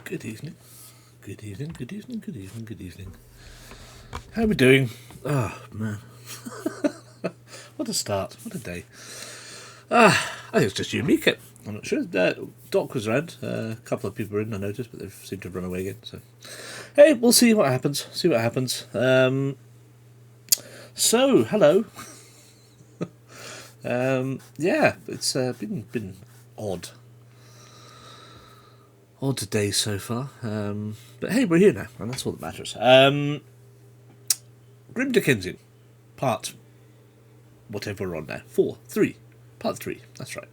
Good evening. Good evening, good evening, good evening, good evening. How are we doing? Oh, man. What a start. What a day. I think it's just you and me, Kit. I'm not sure. Doc was around. A couple of people were in, I noticed, but they seem to have run away again. So, hey, we'll see what happens. See what happens. So, hello. Yeah, it's been odd. Odd day so far. But hey, we're here now, and that's all that matters. Grim Dickensian, part whatever we're on now. Part 3, that's right.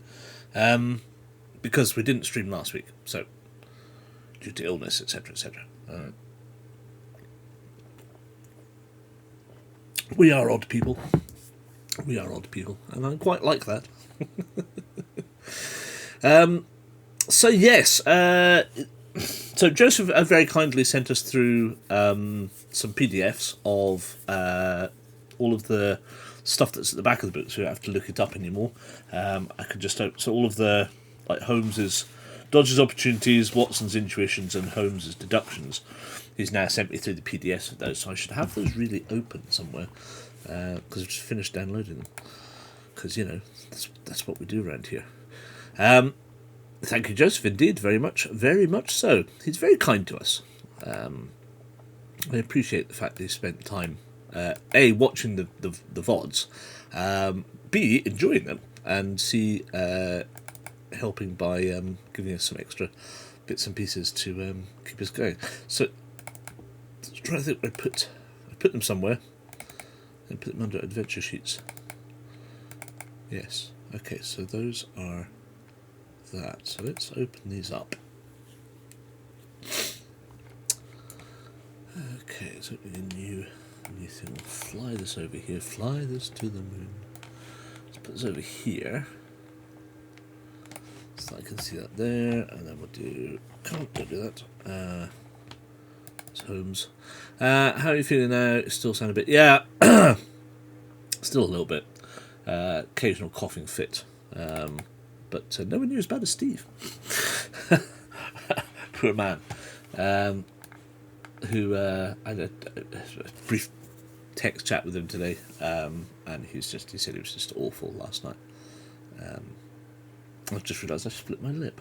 Because we didn't stream last week, so due to illness, etc., etc. We are odd people. We are odd people, and I quite like that. So yes, so Joseph very kindly sent us through some PDFs of all of the stuff that's at the back of the book, so you don't have to look it up anymore. I could just open, so all of the, like, Holmes's Dodger's opportunities, Watson's intuitions, and Holmes's deductions. He's now sent me through the PDFs of those, so I should have those really open somewhere, because I've just finished downloading them. Because, you know, that's what we do around here. Thank you, Joseph, indeed, very much so. He's very kind to us. I appreciate the fact that he spent time, A, watching the VODs, B, enjoying them, and C, helping by giving us some extra bits and pieces to keep us going. So, I'm trying to think where I put them somewhere, and put them under adventure sheets. Yes, okay, so those are that. So let's open these up. Okay, so a new thing. We'll fly this over here. Fly this to the moon. Let's put this over here, so I can see that there, and then we'll do. Don't do that. It's Holmes. How are you feeling now? Still sound a bit. Yeah, still a little bit. Occasional coughing fit. But nowhere near as bad as Steve. Poor man. Who I had a brief text chat with him today, and he said it was just awful last night. I've just realised I split my lip.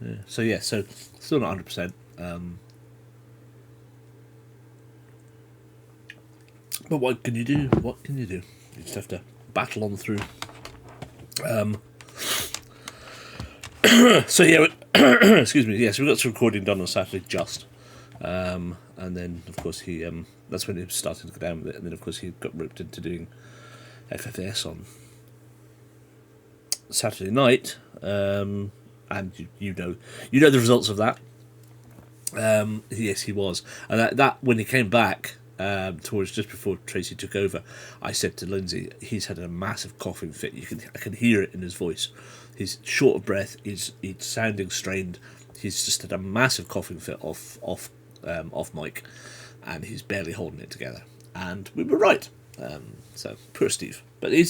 Yeah. So still not 100%. But what can you do? What can you do? You just have to battle on through. So yeah, excuse me. Yes, we got some recording done on Saturday, and then of course he that's when he started to go down with it, and then of course he got roped into doing FFS on Saturday night, and you know the results of that. Yes, he was, and that when he came back. Towards just before Tracy took over, I said to Lindsay, he's had a massive coughing fit. I can hear it in his voice. He's short of breath. He's sounding strained. He's just had a massive coughing fit off mic, and he's barely holding it together. And we were right. So poor Steve, but he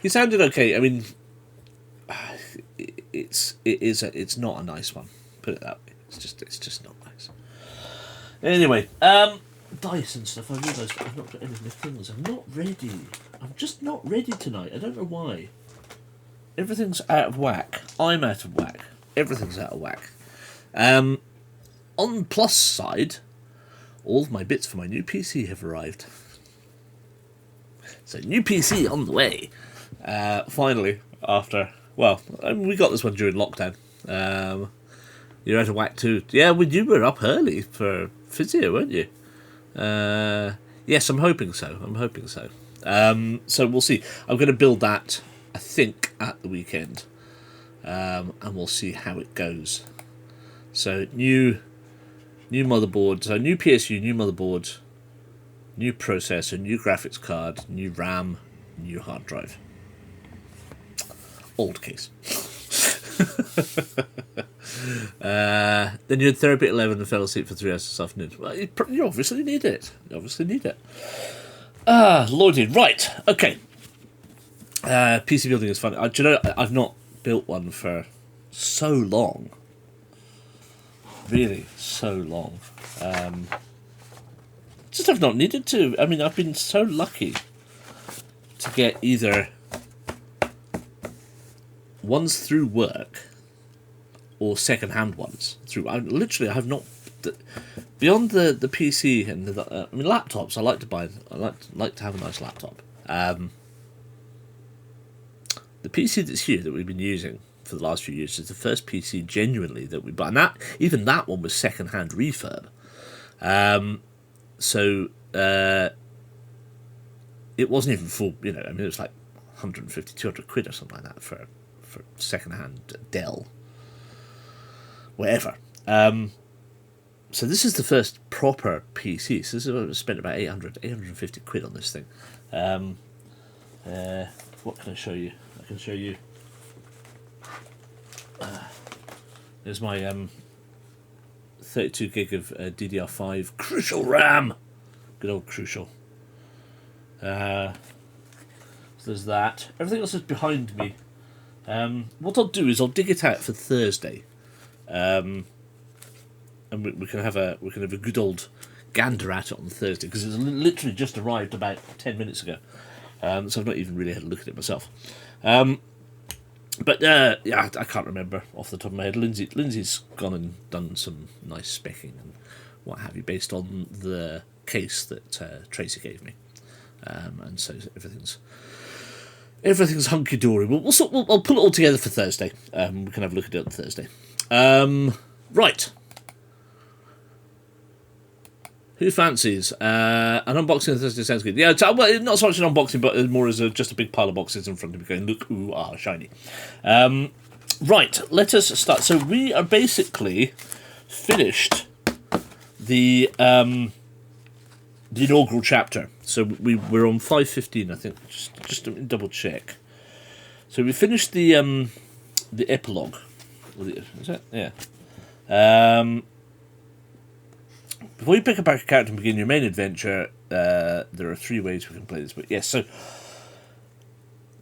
sounded okay. I mean, it's not a nice one. Put it that way. It's just not nice. Anyway, dice and stuff. I realised I've not got any of my things. I'm not ready. I'm just not ready tonight. I don't know why. Everything's out of whack. I'm out of whack. Everything's out of whack. On the plus side, all of my bits for my new PC have arrived. So new PC on the way. Finally, after we got this one during lockdown. You're out of whack too. Yeah, well, you were up early for physio, weren't you? Yes, I'm hoping so. So we'll see. I'm going to build that, I think, at the weekend, and we'll see how it goes. So new motherboard, so new PSU, new motherboard, new processor, new graphics card, new RAM, new hard drive. Old case. Then you had therapy at 11 and fell asleep for 3 hours this afternoon. Well, you obviously need it. Lordy. Right, okay. PC building is fun. Do you know, I've not built one for so long. Really, so long. Just have not needed to. I mean, I've been so lucky to get either ones through work or second-hand ones through. I have not beyond the PC and the I mean laptops. I like to buy. I like to have a nice laptop. The PC that's here that we've been using for the last few years is the first PC genuinely that we bought, and even that one was second-hand refurb. So it wasn't even full. I mean, it was like 150, 200 quid or something like that for second-hand Dell, whatever. So this is the first proper PC. So I spent about 850 quid on this thing. What can I show you? I can show you. There's my 32 gig of DDR5 Crucial RAM. Good old Crucial. So there's that. Everything else is behind me. What I'll do is I'll dig it out for Thursday, and we can have a good old gander at it on Thursday, because it's literally just arrived about 10 minutes ago. So I've not even really had a look at it myself. But yeah, I can't remember off the top of my head. Lindsay's gone and done some nice specking and what have you based on the case that Tracy gave me, and so everything's hunky dory. I'll pull it all together for Thursday. We can have a look at it on Thursday. Right. Who fancies an unboxing on Thursday? Sounds good. Yeah, well, not so much an unboxing, but more as just a big pile of boxes in front of me going, look, ooh, shiny. Right, let us start. So we are basically finished the inaugural chapter. So we're on 5:15, I think. Just let me double check. So we finished the epilogue. Is that? Yeah. Before you pick up a character and begin your main adventure, there are 3 ways we can play this. But yes, so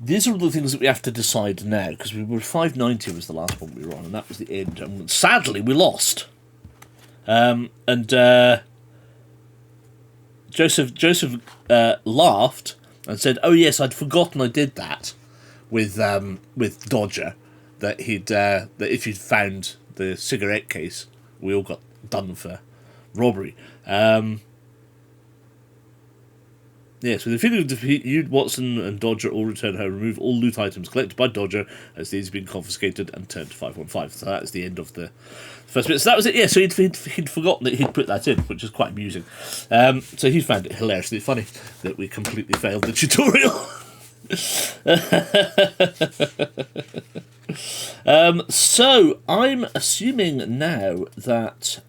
these are all the things that we have to decide now, because we were 590 was the last one we were on, and that was the end. And sadly, we lost. Joseph laughed and said, "Oh yes, I'd forgotten I did that with Dodger. That that if you'd found the cigarette case, we all got done for robbery." Yes, with the feeling of defeat, you, Watson, and Dodger all return home. Remove all loot items collected by Dodger, as these have been confiscated, and turn to 515. So that is the end of the first bit. So that was it. Yeah, so he'd forgotten that he'd put that in, which is quite amusing. So he found it hilariously funny that we completely failed the tutorial. So I'm assuming now that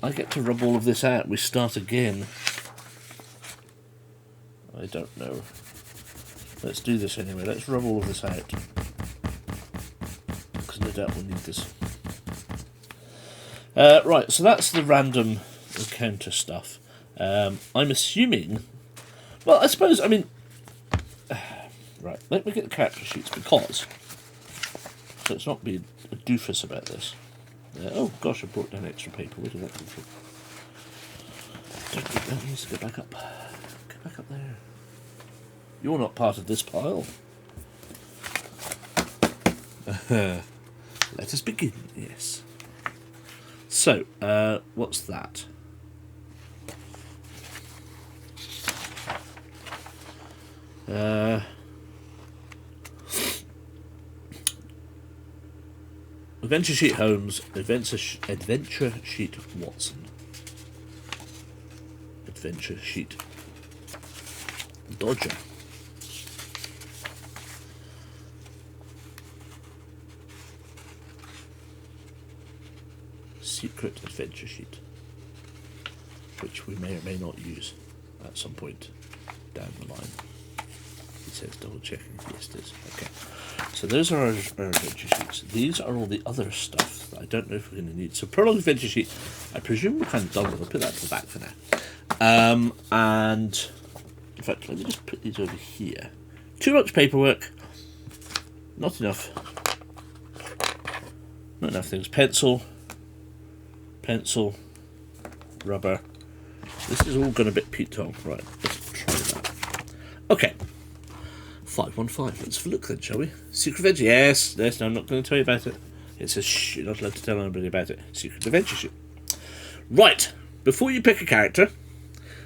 I get to rub all of this out. We start again. I don't know. Let's do this anyway. Let's rub all of this out, because no doubt we'll need this. Right, so that's the random encounter stuff. I'm assuming... Well, I suppose, I mean... Right, let me get the character sheets, because... Let's not be a doofus about this. Oh gosh, I brought down extra paper. Where did that come from? That needs to go back up. Get back up there. You're not part of this pile. Let us begin, yes. So, what's that? Adventure Sheet Holmes, Adventure Sheet Watson, Adventure Sheet Dodger, Secret Adventure Sheet, which we may or may not use at some point down the line. It says double checking. Yes, it is. Okay. So those are our adventure sheets. These are all the other stuff that I don't know if we're going to need. So prologue adventure sheet, I presume we're kind of done with. I'll put that to the back for now. And in fact, let me just put these over here. Too much paperwork. Not enough Not enough things. Pencil, rubber. This is all going a bit Pete-tong. Right, let's try that. Okay. 515. Let's have a look then, shall we? Secret adventure. Yes, no, I'm not going to tell you about it. It says, shh, you're not allowed to tell anybody about it. Secret adventure shit. Right, before you pick a character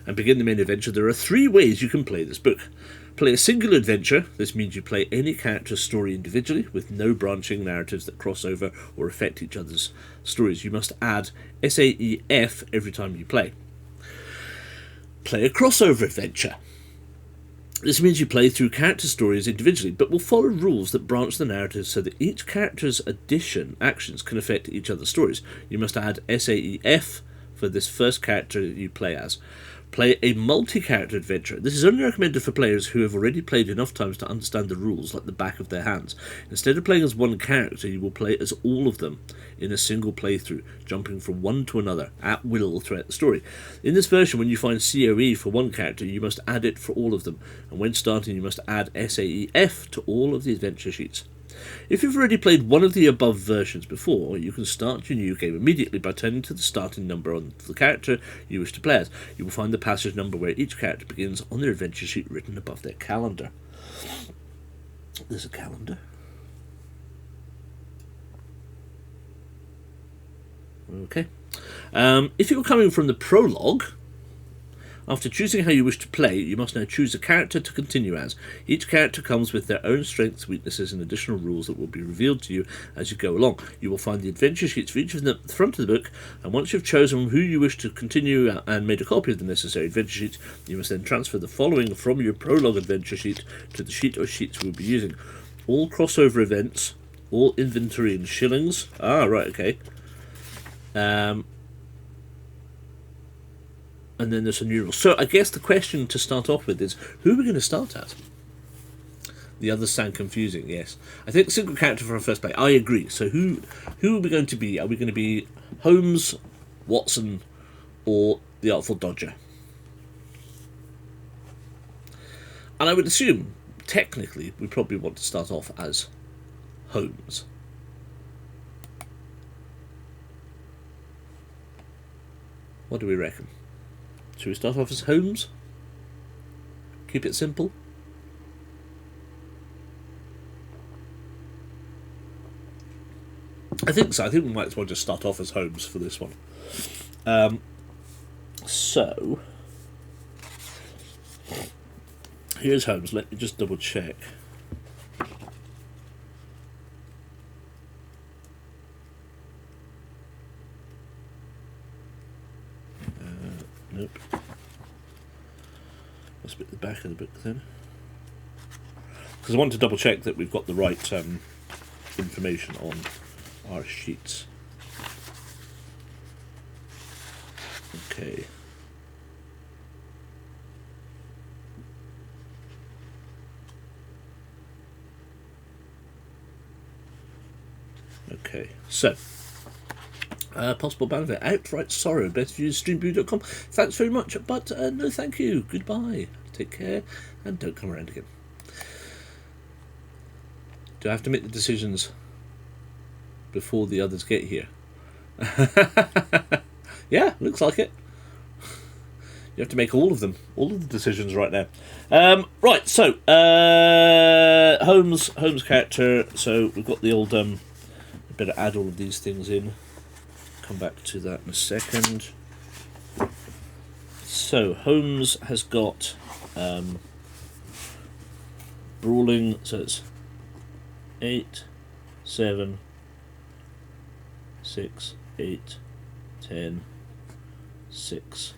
and begin the main adventure, there are 3 ways you can play this book. Play a singular adventure. This means you play any character's story individually, with no branching narratives that cross over or affect each other's stories. You must add SAEF every time you play. Play a crossover adventure. This means you play through character stories individually, but will follow rules that branch the narrative so that each character's actions can affect each other's stories. You must add SAEF for this first character you play as. Play a multi-character adventure. This is only recommended for players who have already played enough times to understand the rules like the back of their hands. Instead of playing as one character, you will play as all of them in a single playthrough, jumping from one to another at will throughout the story. In this version, when you find COE for one character, you must add it for all of them, and when starting you must add SAEF to all of the adventure sheets. If you've already played one of the above versions before, you can start your new game immediately by turning to the starting number on the character you wish to play as. You will find the passage number where each character begins on their adventure sheet written above their calendar. There's a calendar. Okay. If you were coming from the prologue, after choosing how you wish to play, you must now choose a character to continue as. Each character comes with their own strengths, weaknesses, and additional rules that will be revealed to you as you go along. You will find the adventure sheets for each of them at the front of the book, and once you've chosen who you wish to continue and made a copy of the necessary adventure sheets, you must then transfer the following from your prologue adventure sheet to the sheet or sheets we'll be using. All crossover events, all inventory in shillings. Ah, right, okay. And then there's some new rules. So I guess the question to start off with is, who are we going to start as? The others sound confusing, yes. I think single character for our first play. I agree. So who are we going to be? Are we going to be Holmes, Watson, or the Artful Dodger? And I would assume, technically, we probably want to start off as Holmes. What do we reckon? Should we start off as Holmes? Keep it simple? I think so. I think we might as well just start off as Holmes for this one. So, here's Holmes. Let me just double check. Nope. Must be at the back of the book then. Because I want to double check that we've got the right information on our sheets. Okay. Okay, so possible benefit, outright sorrow, best use streamview.com. Thanks very much, but no thank you. Goodbye. Take care and don't come around again. Do I have to make the decisions before the others get here? Yeah, looks like it. You have to make all of them, all of the decisions right now. Right, so Holmes character. So we've got the old. Better add all of these things in. Come back to that in a second. So Holmes has got brawling. So it's 8, 7, 6, 8, 10, 6.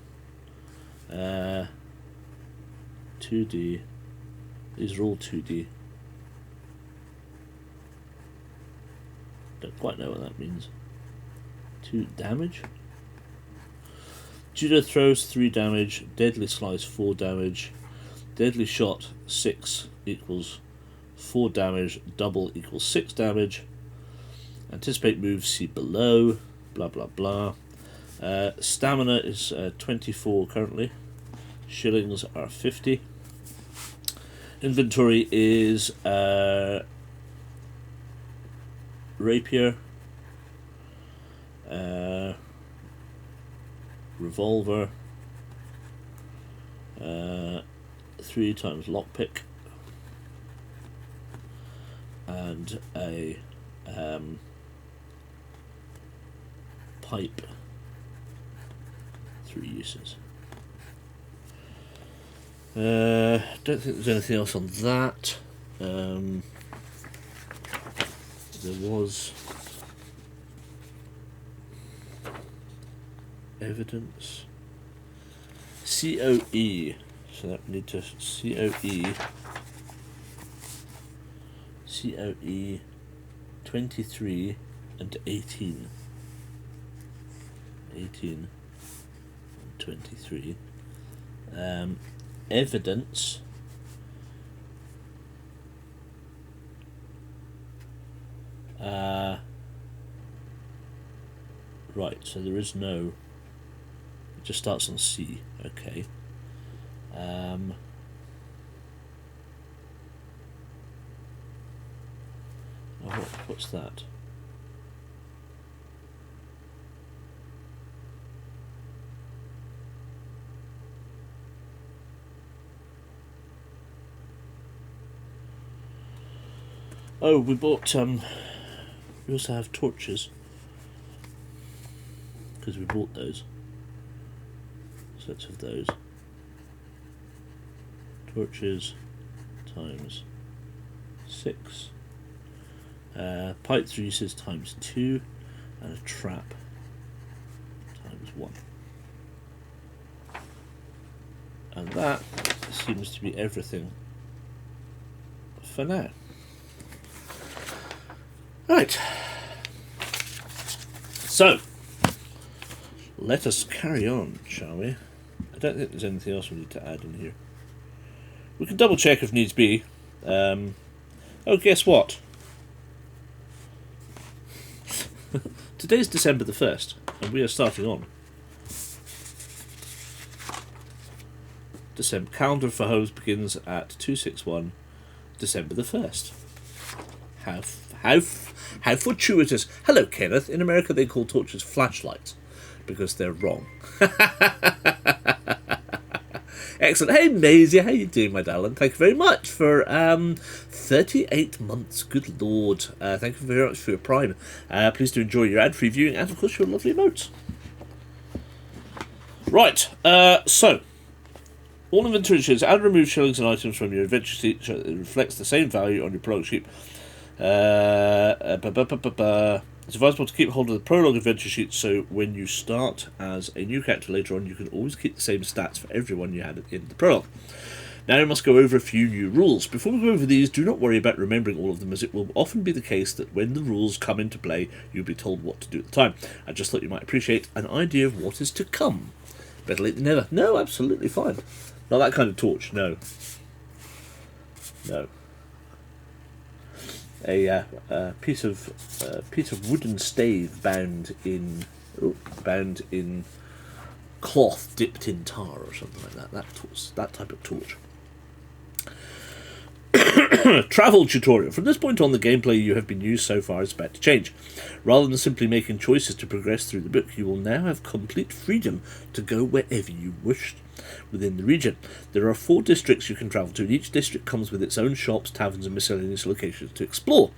2D. These are all 2D. Don't quite know what that means. 2 damage. Judo throws 3 damage. Deadly slice 4 damage. Deadly shot 6 equals 4 damage. Double equals 6 damage. Anticipate moves see below. Blah blah blah. Stamina is 24 currently. Shillings are 50. Inventory is rapier, Revolver. 3 times lockpick. And a pipe. 3 uses. Don't think there's anything else on that. There was evidence. COE. So that we need to COE 23 and 18. 18 and 23. Evidence. Right, so there is no. It just starts on C. Okay. What's that? Oh, we bought, we also have torches, because we bought those, sets of those. Torches times 6, pipe 3 uses times 2, and a trap times 1. And that seems to be everything for now. Right, so let us carry on, shall we? I don't think there's anything else we need to add in here. We can double check if needs be. Oh, guess what? Today's December the 1st, and we are starting on December. Calendar for Holmes begins at 261, December the 1st. How fortuitous. Hello, Kenneth. In America, they call torches flashlights because they're wrong. Excellent. Hey, Maisie. How you doing, my darling? Thank you very much for 38 months. Good Lord. Thank you very much for your Prime. Please do enjoy your ad-free viewing and, of course, your lovely emotes. Right. So, all inventory sheets add and remove shillings and items from your adventure sheet so it reflects the same value on your prologue sheet. It's advisable to keep hold of the prologue adventure sheet so when you start as a new character later on you can always keep the same stats for everyone you had in the prologue. Now we must go over a few new rules. Before we go over these, do not worry about remembering all of them, as it will often be the case that when the rules come into play you'll be told what to do at the time. I just thought you might appreciate an idea of what is to come. Better late than never. No, absolutely fine. Not that kind of torch, no. No. A piece of wooden stave bound in cloth dipped in tar or something like that. That type of torch. Travel tutorial. From this point on, the gameplay you have been used so far is about to change. Rather than simply making choices to progress through the book, you will now have complete freedom to go wherever you wish within the region. There are 4 districts you can travel to, and each district comes with its own shops, taverns, and miscellaneous locations to explore.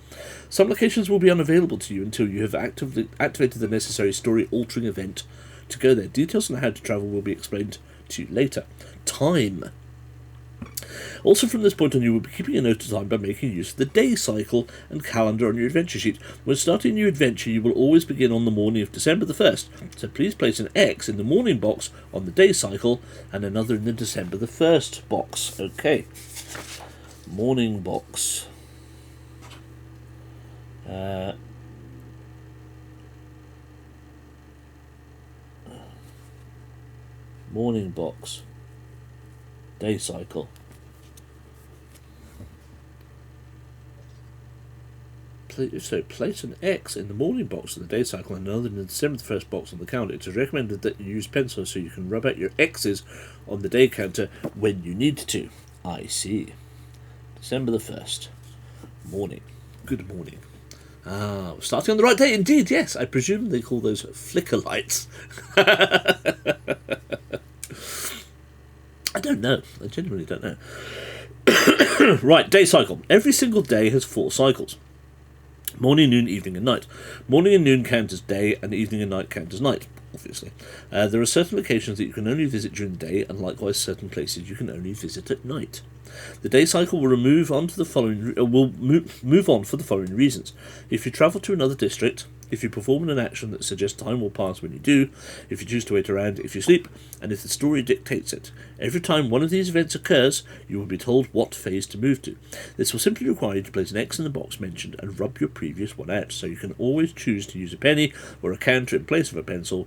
Some locations will be unavailable to you until you have activated the necessary story-altering event to go there. Details on how to travel will be explained to you later. Time. Also from this point on you will be keeping a note of time by making use of the day cycle and calendar on your adventure sheet. When starting a new adventure you will always begin on the morning of December the 1st, so please place an X in the morning box on the day cycle and another in the December the 1st box. Okay. Morning box. Morning box. Day cycle. So place an X in the morning box of the day cycle and another in the December the 1st box on the calendar. It is recommended that you use pencil so you can rub out your X's on the day counter when you need to. I see. December the 1st. Morning. Good morning. Ah, we're starting on the right day, indeed, yes. I presume they call those flicker lights. I don't know. I genuinely don't know. Right, day cycle. Every single day has 4 cycles. Morning, noon, evening and night. Morning and noon count as day, and evening and night count as night, obviously. There are certain locations that you can only visit during the day, and likewise certain places you can only visit at night. The day cycle will move on for the following reasons. If you travel to another district, if you perform an action that suggests time will pass when you do, if you choose to wait around, if you sleep, and if the story dictates it. Every time one of these events occurs, you will be told what phase to move to. This will simply require you to place an X in the box mentioned and rub your previous one out, so you can always choose to use a penny or a counter in place of a pencil,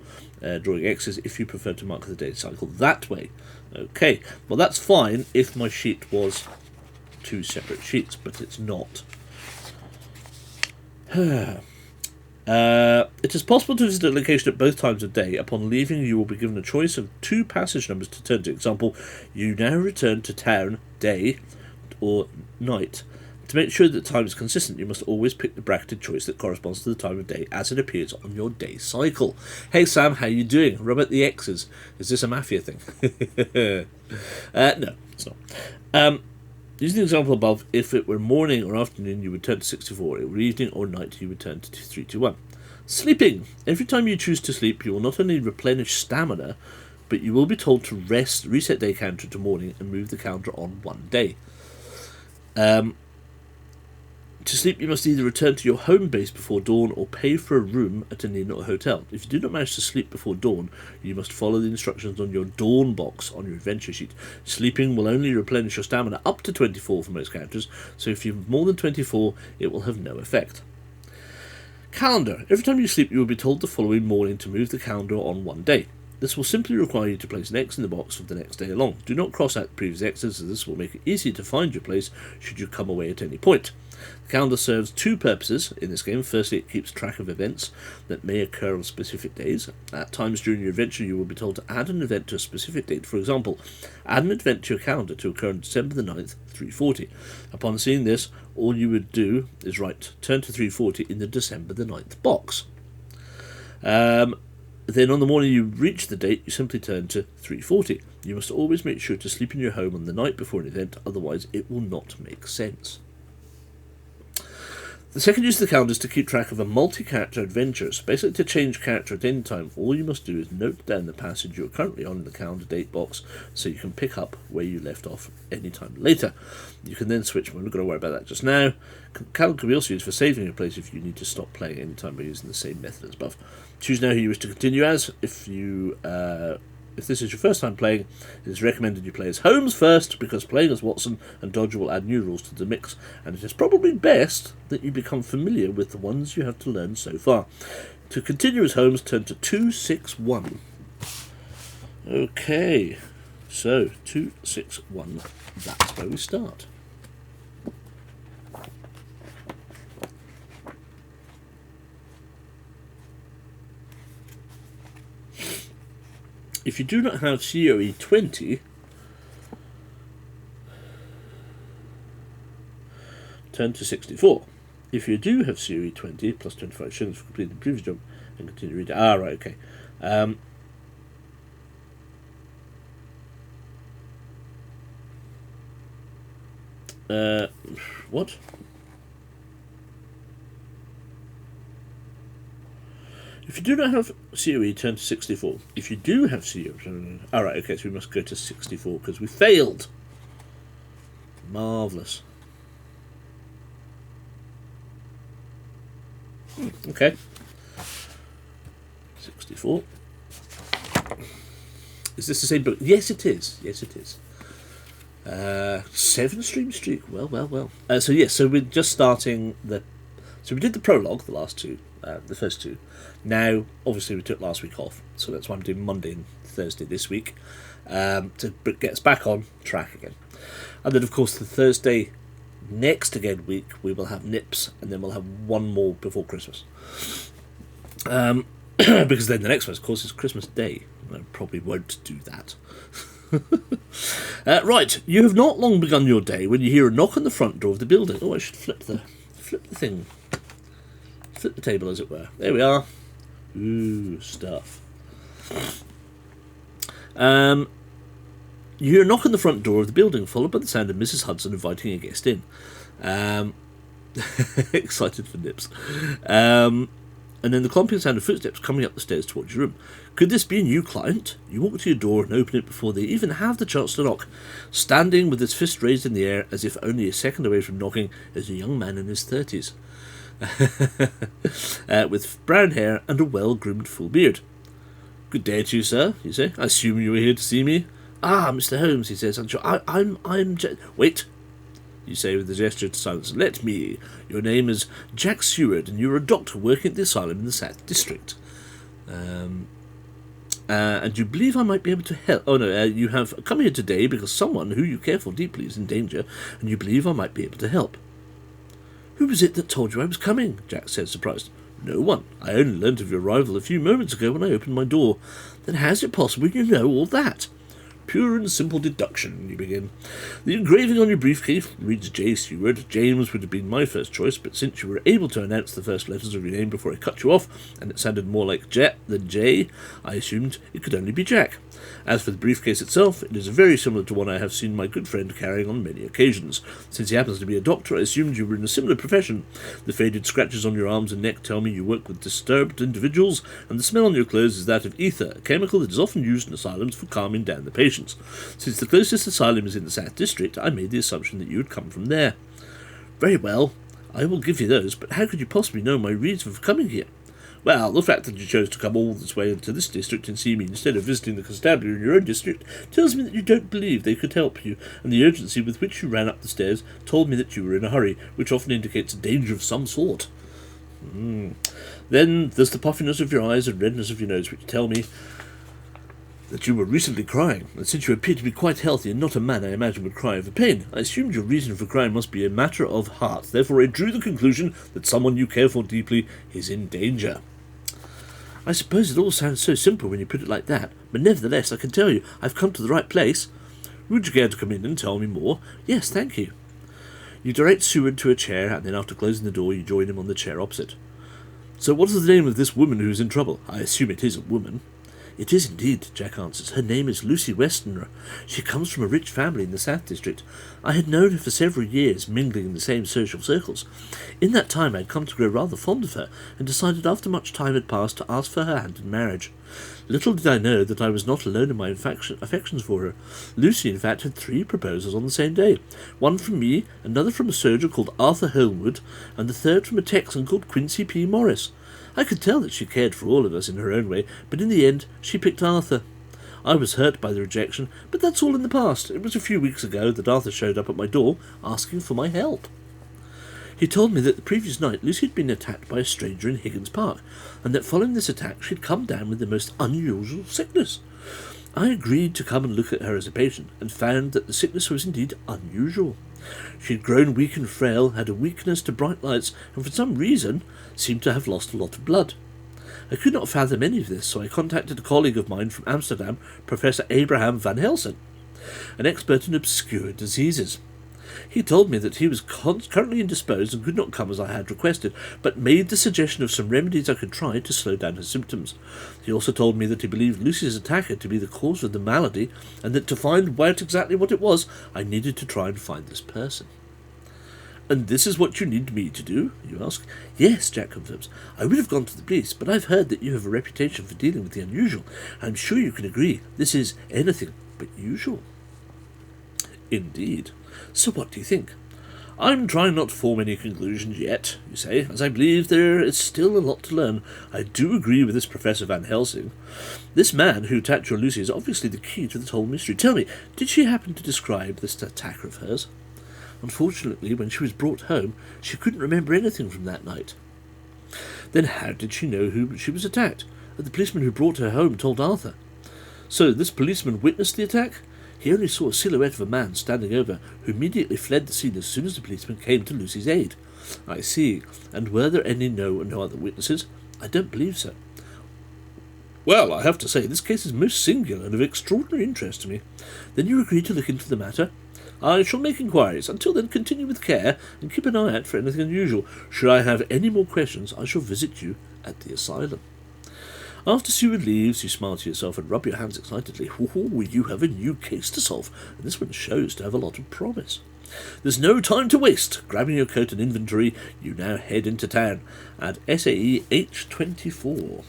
drawing X's if you prefer to mark the day cycle that way. Okay, well that's fine if my sheet was 2 separate sheets, but it's not. It is possible to visit a location at both times of day. Upon leaving, you will be given a choice of 2 passage numbers to turn to. Example, you now return to town, day, or night. To make sure that time is consistent, you must always pick the bracketed choice that corresponds to the time of day as it appears on your day cycle. Hey Sam, how you doing? Rub out the X's. Is this a mafia thing? No, it's not. Using the example above, if it were morning or afternoon, you would turn to 64. If it were evening or night, you would turn to 321. Sleeping. Every time you choose to sleep, you will not only replenish stamina, but you will be told to reset day counter to morning, and move the counter on 1 day. To sleep, you must either return to your home base before dawn or pay for a room at an inn or hotel. If you do not manage to sleep before dawn, you must follow the instructions on your dawn box on your adventure sheet. Sleeping will only replenish your stamina up to 24 for most characters, so if you have more than 24, it will have no effect. Calendar. Every time you sleep, you will be told the following morning to move the calendar on 1 day. This will simply require you to place an X in the box for the next day along. Do not cross out the previous X's, as this will make it easier to find your place should you come away at any point. The calendar serves 2 purposes in this game. Firstly, it keeps track of events that may occur on specific days. At times during your adventure, you will be told to add an event to a specific date. For example, add an event to your calendar to occur on December the 9th, 340. Upon seeing this, all you would do is write turn to 340 in the December the 9th box. Then on the morning you reach the date, you simply turn to 340. You must always make sure to sleep in your home on the night before an event, otherwise it will not make sense. The second use of the calendar is to keep track of a multi-character adventure. So basically, to change character at any time, all you must do is note down the passage you are currently on in the calendar date box, so you can pick up where you left off any time later. You can then switch. We're not going to worry about that just now. Calendar can be also used for saving your place if you need to stop playing any time by using the same method as above. Choose now who you wish to continue as. If this is your first time playing, it is recommended you play as Holmes first, because playing as Watson and Dodger will add new rules to the mix, and it is probably best that you become familiar with the ones you have to learn so far. To continue as Holmes, turn to 261. Okay, so 261, that's where we start. If you do not have COE 20, turn to 64. If you do have COE 20, plus 25 shillings for completing the previous job, and continue reading. Ah, right, okay. What? If you do not have COE, turn to 64. If you do have COE... Alright, okay, so we must go to 64, because we failed. Marvellous. Okay. 64. Is this the same book? Yes, it is. Yes, it is. 7 stream streak. Well, well, well. So we're just starting the... So we did the prologue, the first 2. Now, obviously, we took last week off, so that's why I'm doing Monday and Thursday this week, to get us back on track again. And then, of course, the Thursday next again week, we will have Nips, and then we'll have one more before Christmas. Because then the next one, of course, is Christmas Day. I probably won't do that. Right, you have not long begun your day when you hear a knock on the front door of the building. Oh, I should flip the thing. flip the table, as it were. There we are. Ooh, stuff. You hear a knock on the front door of the building, followed by the sound of Mrs. Hudson inviting a guest in. Excited for nips. And then the clomping sound of footsteps coming up the stairs towards your room. Could this be a new client? You walk to your door and open it before they even have the chance to knock. Standing with his fist raised in the air as if only a second away from knocking is a young man in his 30s. With brown hair and a well-groomed full beard. Good day to you, sir, you say. I assume you were here to see me. Ah, Mr. Holmes, he says. Wait, you say with a gesture to silence. Let me. Your name is Jack Seward, and you're a doctor working at the asylum in the South District. And you believe I might be able to help. Oh no, you have come here today because someone who you care for deeply is in danger, and you believe I might be able to help. Who was it that told you I was coming? Jack said, surprised. No one. I only learnt of your arrival a few moments ago when I opened my door. Then how's it possible you know all that? Pure and simple deduction, you begin. The engraving on your briefcase reads J. Seward. James would have been my first choice, but since you were able to announce the first letters of your name before I cut you off, and it sounded more like Jet than J, I assumed it could only be Jack. As for the briefcase itself, it is very similar to one I have seen my good friend carrying on many occasions. Since he happens to be a doctor, I assumed you were in a similar profession. The faded scratches on your arms and neck tell me you work with disturbed individuals, and the smell on your clothes is that of ether, a chemical that is often used in asylums for calming down the patients. Since the closest asylum is in the South District, I made the assumption that you had come from there. Very well, I will give you those, but how could you possibly know my reason for coming here? Well, the fact that you chose to come all this way into this district and see me instead of visiting the constabulary in your own district tells me that you don't believe they could help you, and the urgency with which you ran up the stairs told me that you were in a hurry, which often indicates a danger of some sort. Then there's the puffiness of your eyes and redness of your nose, which tell me that you were recently crying, and since you appear to be quite healthy and not a man I imagine would cry over pain, I assumed your reason for crying must be a matter of heart. Therefore I drew the conclusion that someone you care for deeply is in danger. I suppose it all sounds so simple when you put it like that, but nevertheless I can tell you I've come to the right place. Would you care to come in and tell me more? Yes, thank you. You direct Seward to a chair, and then after closing the door you join him on the chair opposite. So what is the name of this woman who is in trouble? I assume it is a woman. It is indeed, Jack answers. Her name is Lucy Westenra. She comes from a rich family in the South District. I had known her for several years, mingling in the same social circles. In that time I had come to grow rather fond of her, and decided after much time had passed to ask for her hand in marriage. Little did I know that I was not alone in my affections for her. Lucy, in fact, had 3 proposals on the same day. One from me, another from a soldier called Arthur Holmwood, and the third from a Texan called Quincy P. Morris. I could tell that she cared for all of us in her own way, but in the end she picked Arthur. I was hurt by the rejection, but that's all in the past. It was a few weeks ago that Arthur showed up at my door, asking for my help. He told me that the previous night Lucy had been attacked by a stranger in Higgins Park, and that following this attack she had come down with the most unusual sickness. I agreed to come and look at her as a patient, and found that the sickness was indeed unusual. She had grown weak and frail, had a weakness to bright lights, and for some reason seemed to have lost a lot of blood. I could not fathom any of this, so I contacted a colleague of mine from Amsterdam, Professor Abraham van Helsing, an expert in obscure diseases. He told me that he was currently indisposed and could not come as I had requested, but made the suggestion of some remedies I could try to slow down her symptoms. He also told me that he believed Lucy's attacker to be the cause of the malady, and that to find out exactly what it was, I needed to try and find this person. And this is what you need me to do, you ask? Yes, Jack confirms. I would have gone to the police, but I've heard that you have a reputation for dealing with the unusual. I'm sure you can agree this is anything but usual. Indeed. So what do you think? I'm trying not to form any conclusions yet, you say, as I believe there is still a lot to learn. I do agree with this Professor Van Helsing. This man who attacked your Lucy is obviously the key to this whole mystery. Tell me, did she happen to describe this attacker of hers? Unfortunately, when she was brought home, she couldn't remember anything from that night. Then how did she know who she was attacked? The policeman who brought her home told Arthur. So this policeman witnessed the attack? He only saw a silhouette of a man standing over, who immediately fled the scene as soon as the policeman came to Lucy's aid. I see. And were there no other witnesses? I don't believe so. Well, I have to say, this case is most singular and of extraordinary interest to me. Then you agreed to look into the matter? I shall make inquiries. Until then, continue with care and keep an eye out for anything unusual. Should I have any more questions, I shall visit you at the asylum." After Seward leaves, you smile to yourself and rub your hands excitedly. "Oh, you have a new case to solve, and this one shows to have a lot of promise. There's no time to waste. Grabbing your coat and inventory, you now head into town at SAE H24.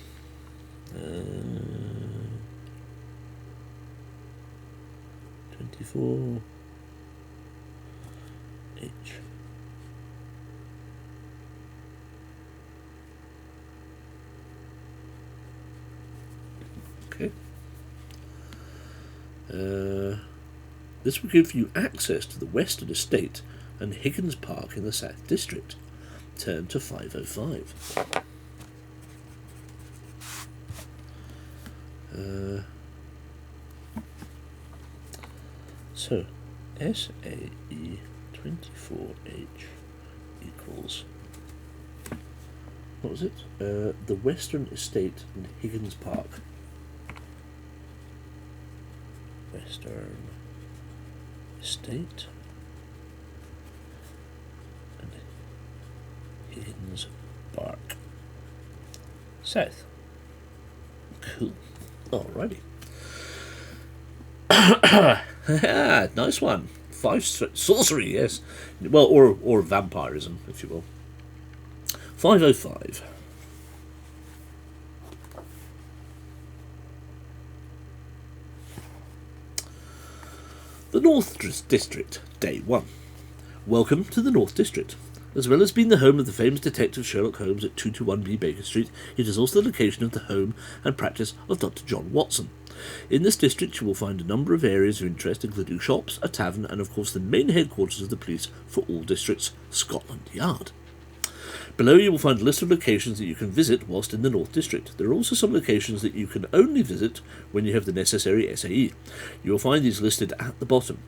24 H. Okay. This will give you access to the Western Estate and Higgins Park in the South District. Turn to 505. So, SAE 24H equals, what was it? The Western Estate and Higgins Park. Western Estate and Higgins Park. South. Cool. Alrighty. Nice one. 5 sorcery, yes. Well, or vampirism, if you will. 505. The North District, Day 1. Welcome to the North District. As well as being the home of the famous detective Sherlock Holmes at 221B Baker Street, it is also the location of the home and practice of Dr. John Watson. In this district you will find a number of areas of interest, including shops, a tavern, and of course the main headquarters of the police for all districts, Scotland Yard. Below you will find a list of locations that you can visit whilst in the North District. There are also some locations that you can only visit when you have the necessary SAE. You will find these listed at the bottom.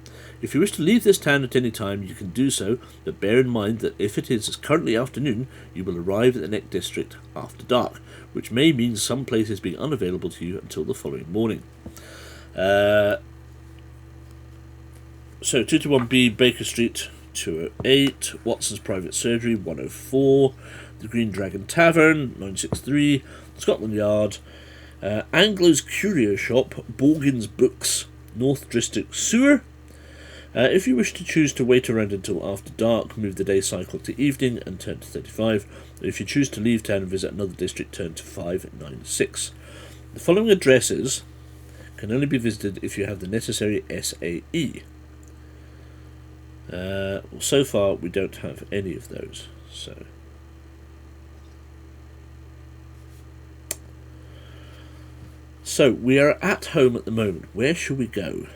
If you wish to leave this town at any time, you can do so, but bear in mind that if it is currently afternoon, you will arrive at the next district after dark, which may mean some places being unavailable to you until the following morning. So 221B Baker Street, 208, Watson's Private Surgery, 104, the Green Dragon Tavern, 963, Scotland Yard, Anglo's Curio Shop, Borgin's Books, North District Sewer. If you wish to choose to wait around until after dark, move the day cycle to evening and turn to 35. If you choose to leave town and visit another district, turn to 596. The following addresses can only be visited if you have the necessary SAE. Well, so far we don't have any of those, so we are at home at the moment. Where shall we go?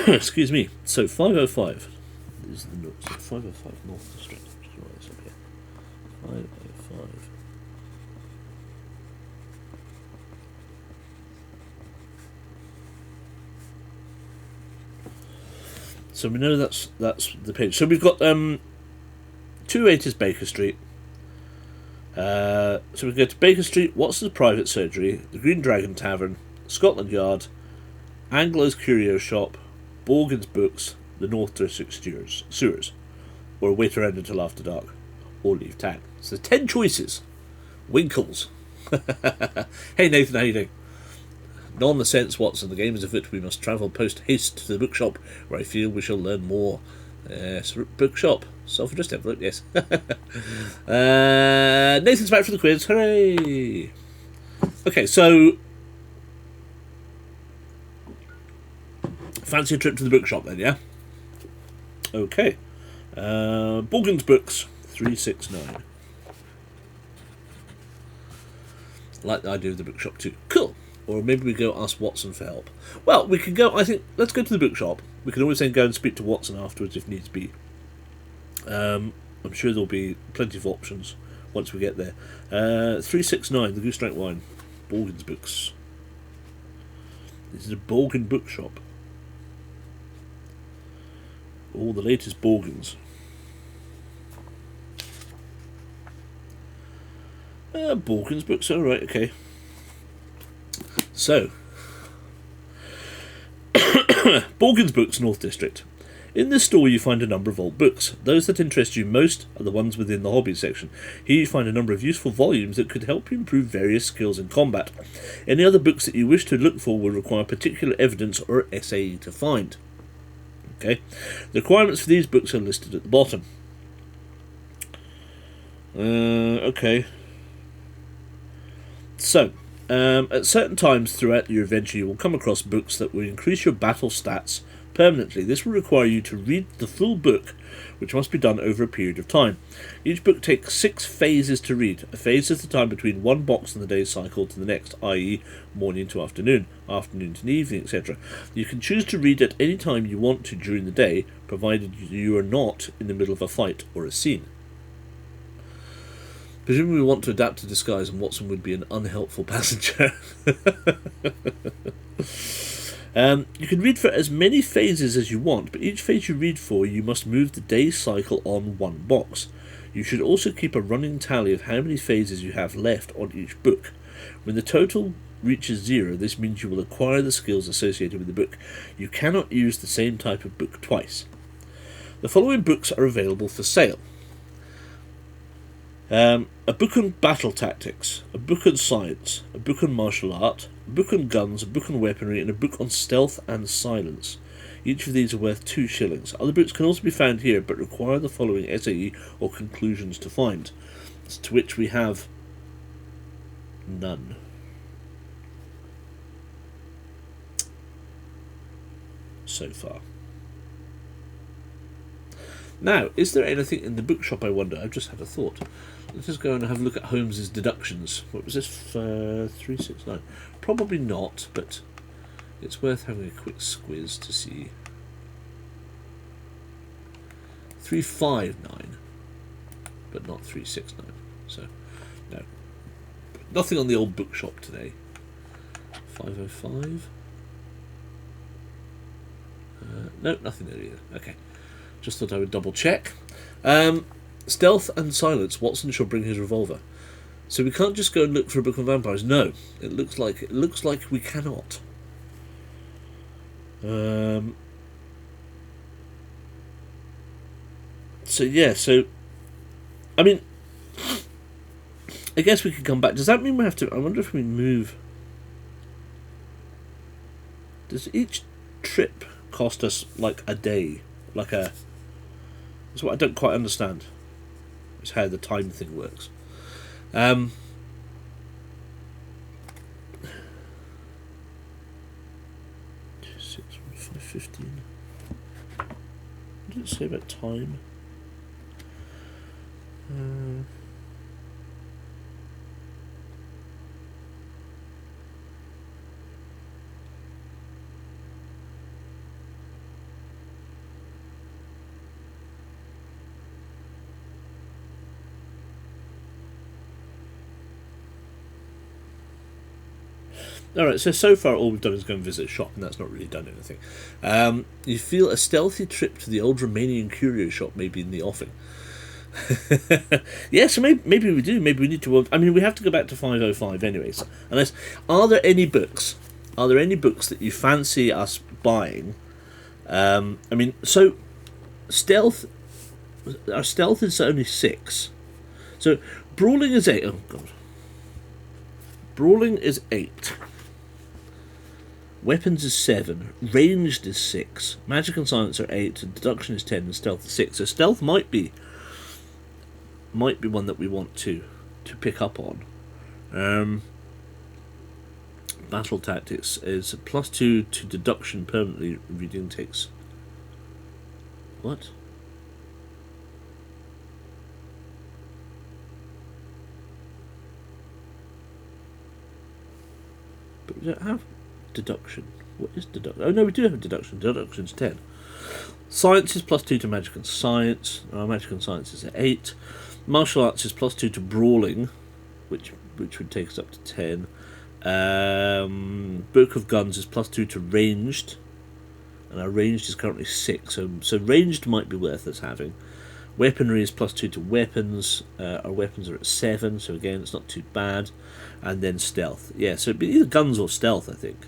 Excuse me. So 505 is the North. So 505 North District. Just write this up here. 505. So we know that's the page. So we've got 280 is Baker Street. So we go to Baker Street, Watson's Private Surgery, the Green Dragon Tavern, Scotland Yard, Anglo's Curio Shop, Borgin's Books, the North District Sewers, or wait around until after dark, or leave town. So 10 choices. Winkles. Hey Nathan, how you doing? Nonsense, Watson. The game is afoot. We must travel post-haste to the bookshop, where I feel we shall learn more. Yes, bookshop. Self-addressed envelope, yes. Nathan's back for the quiz. Hooray! Okay, so fancy a trip to the bookshop then, yeah? Okay. Borgin's Books, 369. Like the idea of the bookshop too. Cool. Or maybe we go ask Watson for help. Well, we can go, I think, let's go to the bookshop. We can always then go and speak to Watson afterwards if needs be. I'm sure there'll be plenty of options once we get there. 369, the Goose Drank Wine. Borgin's Books. This is a Borgin bookshop. All the latest Borgans. Borgans books, alright, okay. So, Borgans Books, North District. In this store you find a number of old books. Those that interest you most are the ones within the hobby section. Here you find a number of useful volumes that could help you improve various skills in combat. Any other books that you wish to look for will require particular evidence or SAE to find. Okay. The requirements for these books are listed at the bottom. Okay. So, at certain times throughout your adventure you will come across books that will increase your battle stats permanently. This will require you to read the full book, which must be done over a period of time. Each book takes 6 phases to read. A phase is the time between one box in the day's cycle to the next, i.e. morning to afternoon, afternoon to evening, etc. You can choose to read at any time you want to during the day, provided you are not in the middle of a fight or a scene. Presumably we want to adapt to disguise, and Watson would be an unhelpful passenger. You can read for as many phases as you want, but each phase you read for, you must move the day's cycle on one box. You should also keep a running tally of how many phases you have left on each book. When the total reaches 0, this means you will acquire the skills associated with the book. You cannot use the same type of book twice. The following books are available for sale. A book on battle tactics, a book on science, a book on martial art, a book on guns, a book on weaponry, and a book on stealth and silence. Each of these are worth 2 shillings. Other books can also be found here, but require the following SAE or conclusions to find, to which we have none. So far. Now, is there anything in the bookshop, I wonder? I've just had a thought. Let's just go and have a look at Holmes's deductions. What was this? 369. Probably not, but it's worth having a quick squiz to see. 359, but not 369. So, no. Nothing on the old bookshop today. 505. No, nothing there either. Okay. Just thought I would double check. Stealth and silence. Watson shall bring his revolver. So we can't just go and look for a book on vampires. No, it looks like we cannot. So yeah. So I mean, I guess we could come back. Does that mean we have to? I wonder if we move. Does each trip cost us like a day? Like a. That's what I don't quite understand. Is how the time thing works. 6, 5, 15. What did it say about time? Alright, so far all we've done is go and visit a shop, and that's not really done anything. You feel a stealthy trip to the old Romanian curio shop may be in the offing. Yeah, so maybe we do. Maybe we need to. I mean, we have to go back to 505 anyway. So, unless, are there any books that you fancy us buying? I mean, so stealth. Our stealth is only 6. So brawling is 8. Oh god. Brawling is 8. Weapons is 7. Ranged is 6. Magic and silence are 8. And deduction is 10. And stealth is 6. So stealth might be one that we want to pick up on. Battle tactics is +2 to deduction permanently. Reading takes. What? But we don't have deduction. What is deduction? Oh no, we do have deduction. Deduction's 10. Science is +2 to magic and science. Magic and science is 8. Martial arts is +2 to brawling, which would take us up to 10. Book of guns is +2 to ranged, and our ranged is currently 6. So ranged might be worth us having. Weaponry is +2 to weapons. Our weapons are at 7, so again it's not too bad. And then stealth. Yeah, so it'd be either guns or stealth, I think.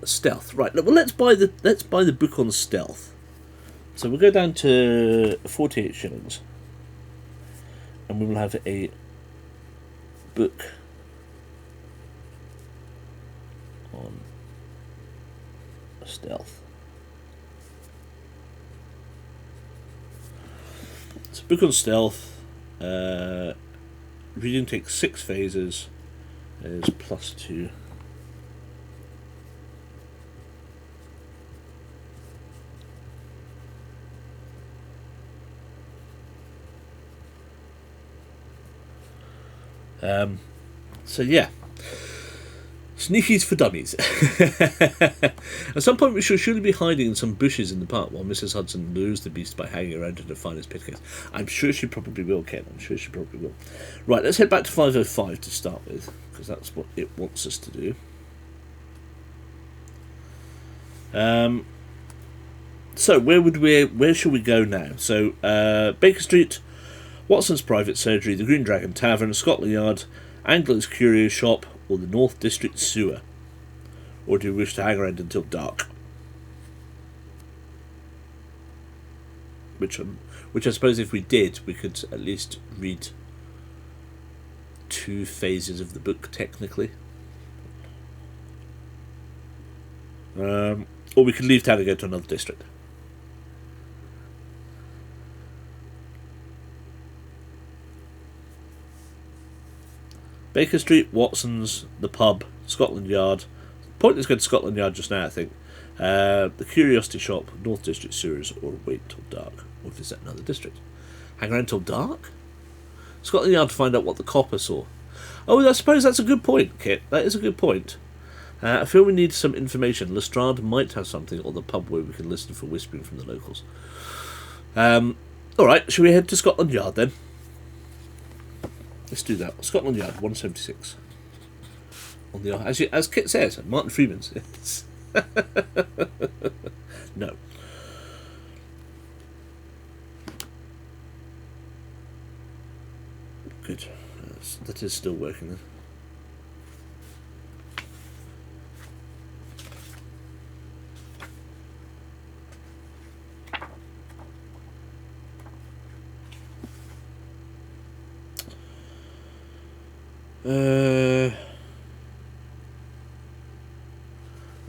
Stealth, right? Well, let's buy the book on stealth. So we'll go down to 48 shillings, and we will have a book on stealth. So book on stealth. Reading takes 6 phases. Is +2. So yeah, sneakies for dummies. At some point we should surely be hiding in some bushes in the park while Mrs. Hudson lures the beast by hanging around to find his pit case. I'm sure she probably will, Ken. I'm sure she probably will. Right, let's head back to 505 to start with, because that's what it wants us to do. So where shall we go now? So Baker Street, Watson's Private Surgery, the Green Dragon Tavern, Scotland Yard, Angler's Curio Shop, or the North District Sewer? Or do you wish to hang around until dark? Which I suppose if we did, we could at least read 2 phases of the book, technically. Or we could leave town and go to another district. Baker Street, Watson's, the pub, Scotland Yard. Pointless going to Scotland Yard just now, I think. The Curiosity Shop, North District Sewers, or wait till dark, or visit another district. Hang around till dark? Scotland Yard to find out what the copper saw. Oh, I suppose that's a good point, Kit. That is a good point. I feel we need some information. Lestrade might have something, or the pub where we can listen for whispering from the locals. Alright, shall we head to Scotland Yard then? Let's do that. Scotland Yard, 176. On the as Kit says, Martin Freeman's. Yes. No. Good. That is still working then.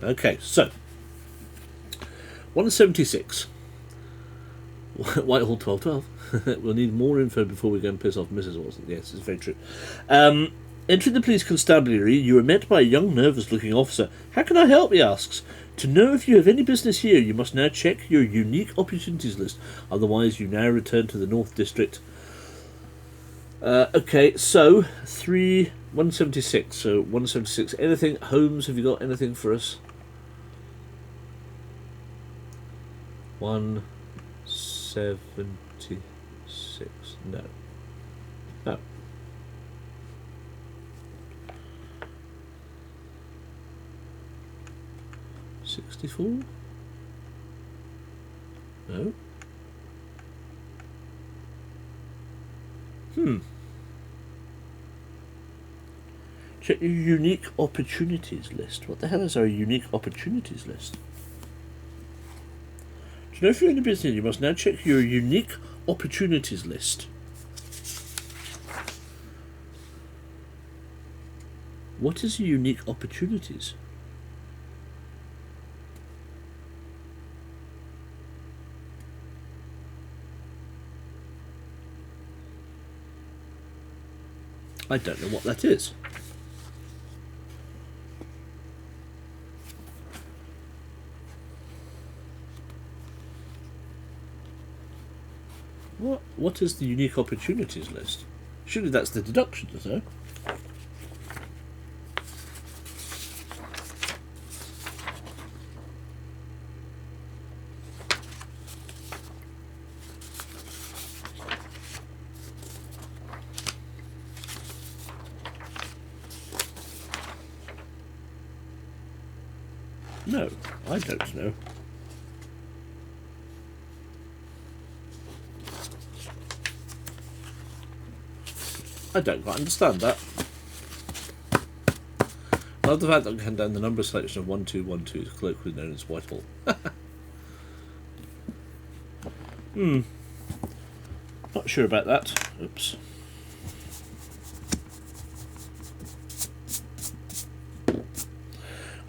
Okay, so 176. Whitehall 1212. We'll need more info before we go and piss off Mrs. Watson. Yes, it's very true. Entering the police constabulary, you are met by a young, nervous-looking officer. How can I help? He asks. To know if you have any business here, you must now check your unique opportunities list. Otherwise, you now return to the North District. Okay, so 176. So 176. Anything, Holmes? Have you got anything for us? 176. No. No. $64? No. Check your unique opportunities list. What the hell is our unique opportunities list? To know if you're in a business, you must now check your unique opportunities list. What is unique opportunities? I don't know what that is. What is the unique opportunities list? Surely that's the deductions, no? No, I don't know. I don't quite understand that. I love the fact that I can down the number selection of 1212 is colloquially known as Whitehall. Not sure about that. Oops.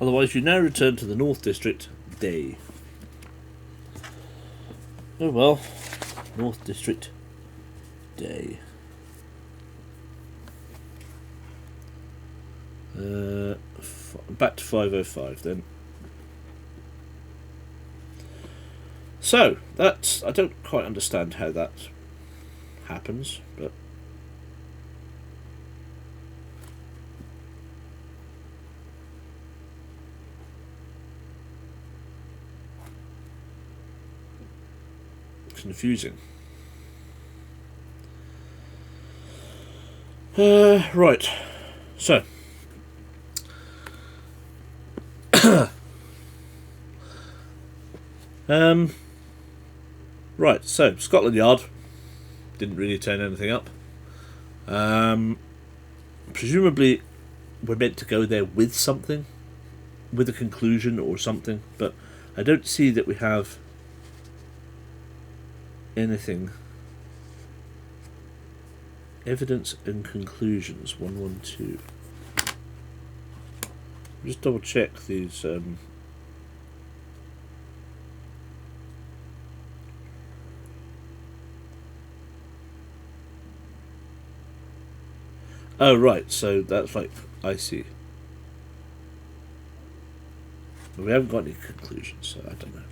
Otherwise, you now return to the North District, day. Oh well. North District, day. Back to 505 then. So, that's... I don't quite understand how that happens, but... confusing. Right. So. Right, so Scotland Yard didn't really turn anything up. Presumably we're meant to go there with something, with a conclusion or something, but I don't see that we have anything. Evidence and conclusions, 112. Just double check these. Oh right, so that's like, I see. But we haven't got any conclusions, so I don't know.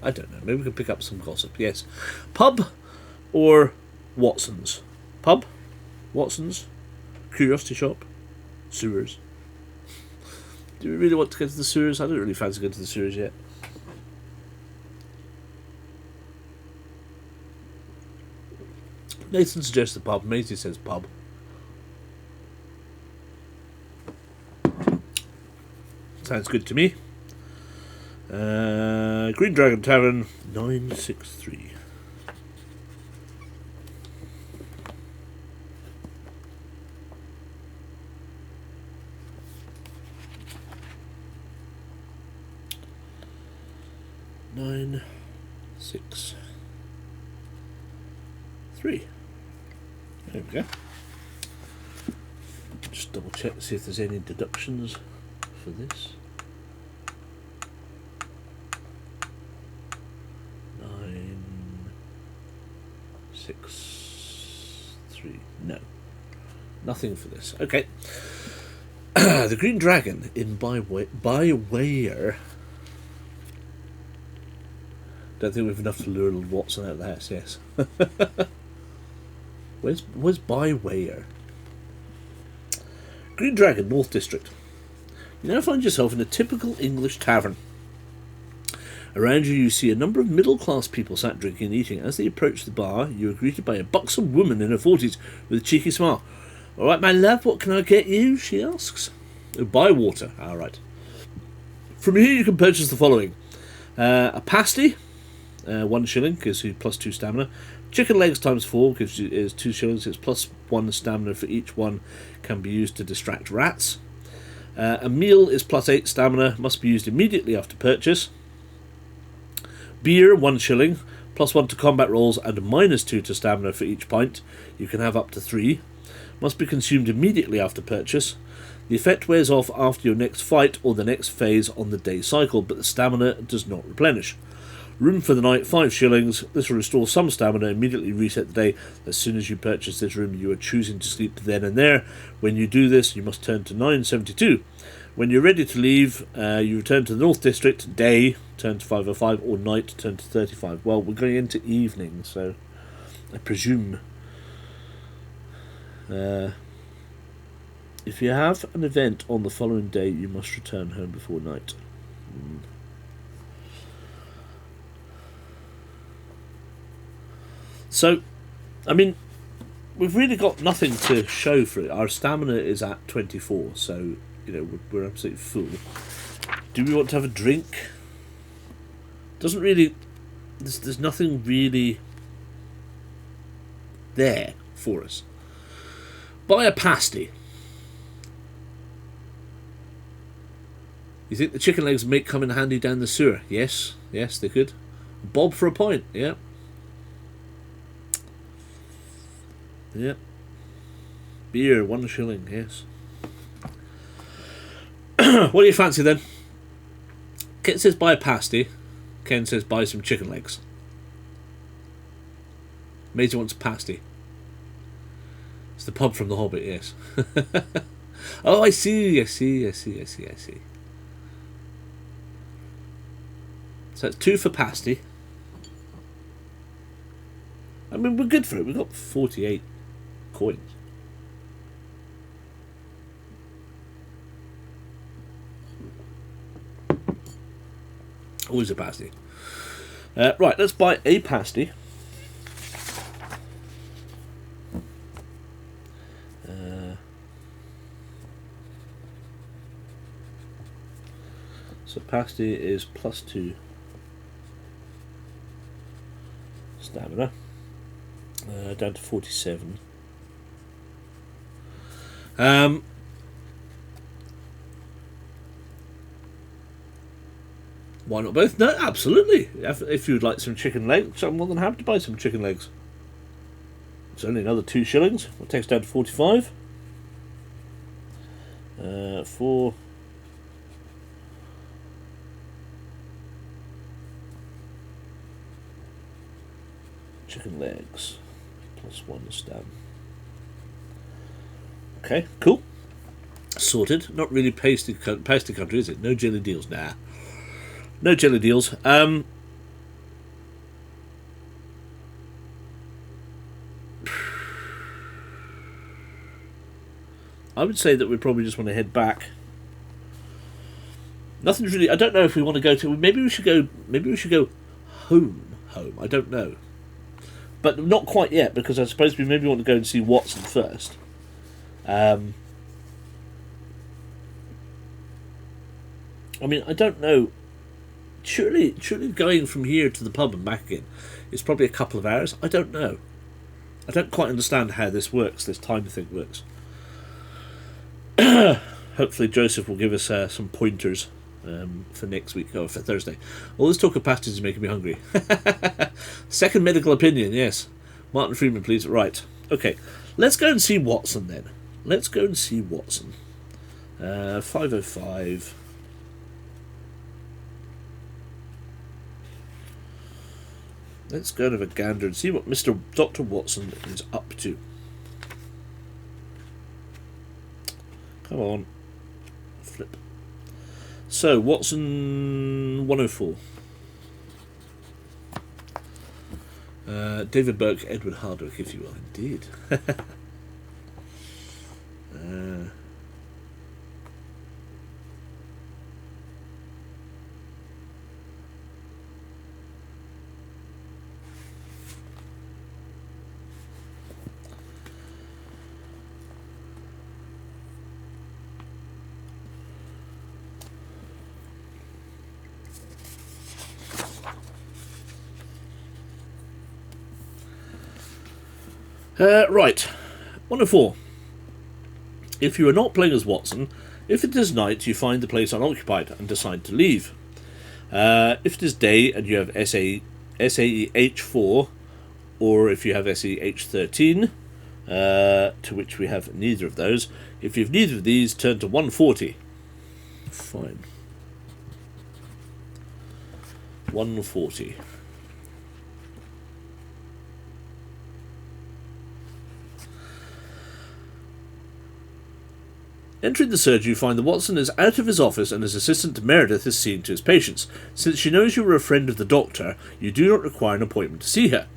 I don't know. Maybe we can pick up some gossip. Yes. Pub or Watson's? Pub? Watson's? Curiosity shop? Sewers? Do we really want to go to the sewers? I don't really fancy going to the sewers yet. Nathan suggests the pub. Maisie says pub. Sounds good to me. Green Dragon Tavern, 963. Nine, 6, 3. There we go. Just double check to see if there's any deductions for this. 9, 6, 3. No, nothing for this. Okay. The Green Dragon in Bywayer. Don't think we've enough to lure little Watson out of the house. Yes. Where's Bywayer? Green Dragon, North District. You now find yourself in a typical English tavern. Around you see a number of middle-class people sat drinking and eating. As they approach the bar, you are greeted by a buxom woman in her 40s with a cheeky smile. "All right, my love, what can I get you?" she asks. "Oh, buy water." All right. From here you can purchase the following. A pasty, 1 shilling, gives you plus 2 stamina. Chicken legs times 4 gives you is 2 shillings. It's plus 1 stamina for each one. Can be used to distract rats. A meal is plus 8 stamina. Must be used immediately after purchase. Beer, 1 shilling. Plus 1 to combat rolls and minus 2 to stamina for each pint. You can have up to 3. Must be consumed immediately after purchase. The effect wears off after your next fight or the next phase on the day cycle, but the stamina does not replenish. Room for the night, 5 shillings. This will restore some stamina, immediately reset the day. As soon as you purchase this room, you are choosing to sleep then and there. When you do this, you must turn to 972. When you're ready to leave, you return to the North District, day, turn to 505, or night, turn to 35. Well, we're going into evening, so I presume... if you have an event on the following day, you must return home before night. So, I mean, we've really got nothing to show for it. Our stamina is at 24, so, you know, we're absolutely full. Do we want to have a drink? Doesn't really... There's nothing really there for us. Buy a pasty. You think the chicken legs may come in handy down the sewer? Yes, yes, they could. Bob for a pint, yeah. Yeah. Beer, 1 shilling, yes. What do you fancy then? Kit says buy a pasty. Ken says buy some chicken legs. Maisie wants a pasty. It's the pub from The Hobbit, yes. Oh, I see. So it's 2 for pasty. I mean, we're good for it. We've got 48 coins. Always a pasty. Right, let's buy a pasty. So pasty is +2 stamina. Down to 47. Why not both? No, absolutely. If you'd like some chicken legs, I'm more than happy to buy some chicken legs. It's only another 2 shillings. It takes down to 45. 4. Chicken legs. +1 stam. Okay, cool. Sorted. Not really pasty country, is it? No jelly deals. Nah. No jelly deals. I would say that we probably just want to head back. Nothing's really... I don't know if we want to go to... Maybe we should go home. I don't know. But not quite yet, because I suppose we maybe want to go and see Watson first. I mean, I don't know. Surely going from here to the pub and back again is probably a couple of hours. I don't know. I don't quite understand how this works, this time thing works. Hopefully Joseph will give us some pointers for next week, or for Thursday. All this talk of pasties is making me hungry. Second medical opinion, yes. Martin Freeman, please. Right. Okay. Let's go and see Watson then. Let's go and see Watson. 5:05. Let's go and have a gander and see what Dr. Watson is up to. Come on. Flip. So, Watson 104. David Burke, Edward Hardwick, if you will, indeed. Right, 104. If you are not playing as Watson, if it is night, you find the place unoccupied and decide to leave. If it is day and you have SAEH4, or if you have SAEH13, to which we have neither of those, if you have neither of these, turn to 140. Fine. 140. Entering the surgery, you find that Watson is out of his office and his assistant Meredith is seen to his patients. Since she knows you are a friend of the doctor, you do not require an appointment to see her.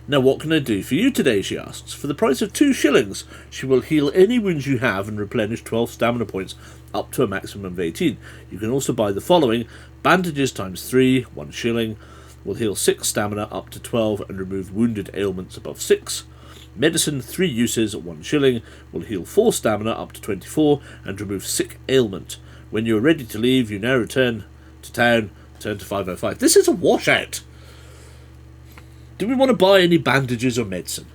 Now what can I do for you today, she asks. For the price of 2 shillings, she will heal any wounds you have and replenish 12 stamina points up to a maximum of 18. You can also buy the following: bandages times 3, 1 shilling, will heal 6 stamina up to 12 and remove wounded ailments above 6. Medicine, 3 uses, 1 shilling, will heal 4 stamina up to 24 and remove sick ailment. When you are ready to leave, you now return to town, turn to 505. This is a washout. Do we want to buy any bandages or medicine?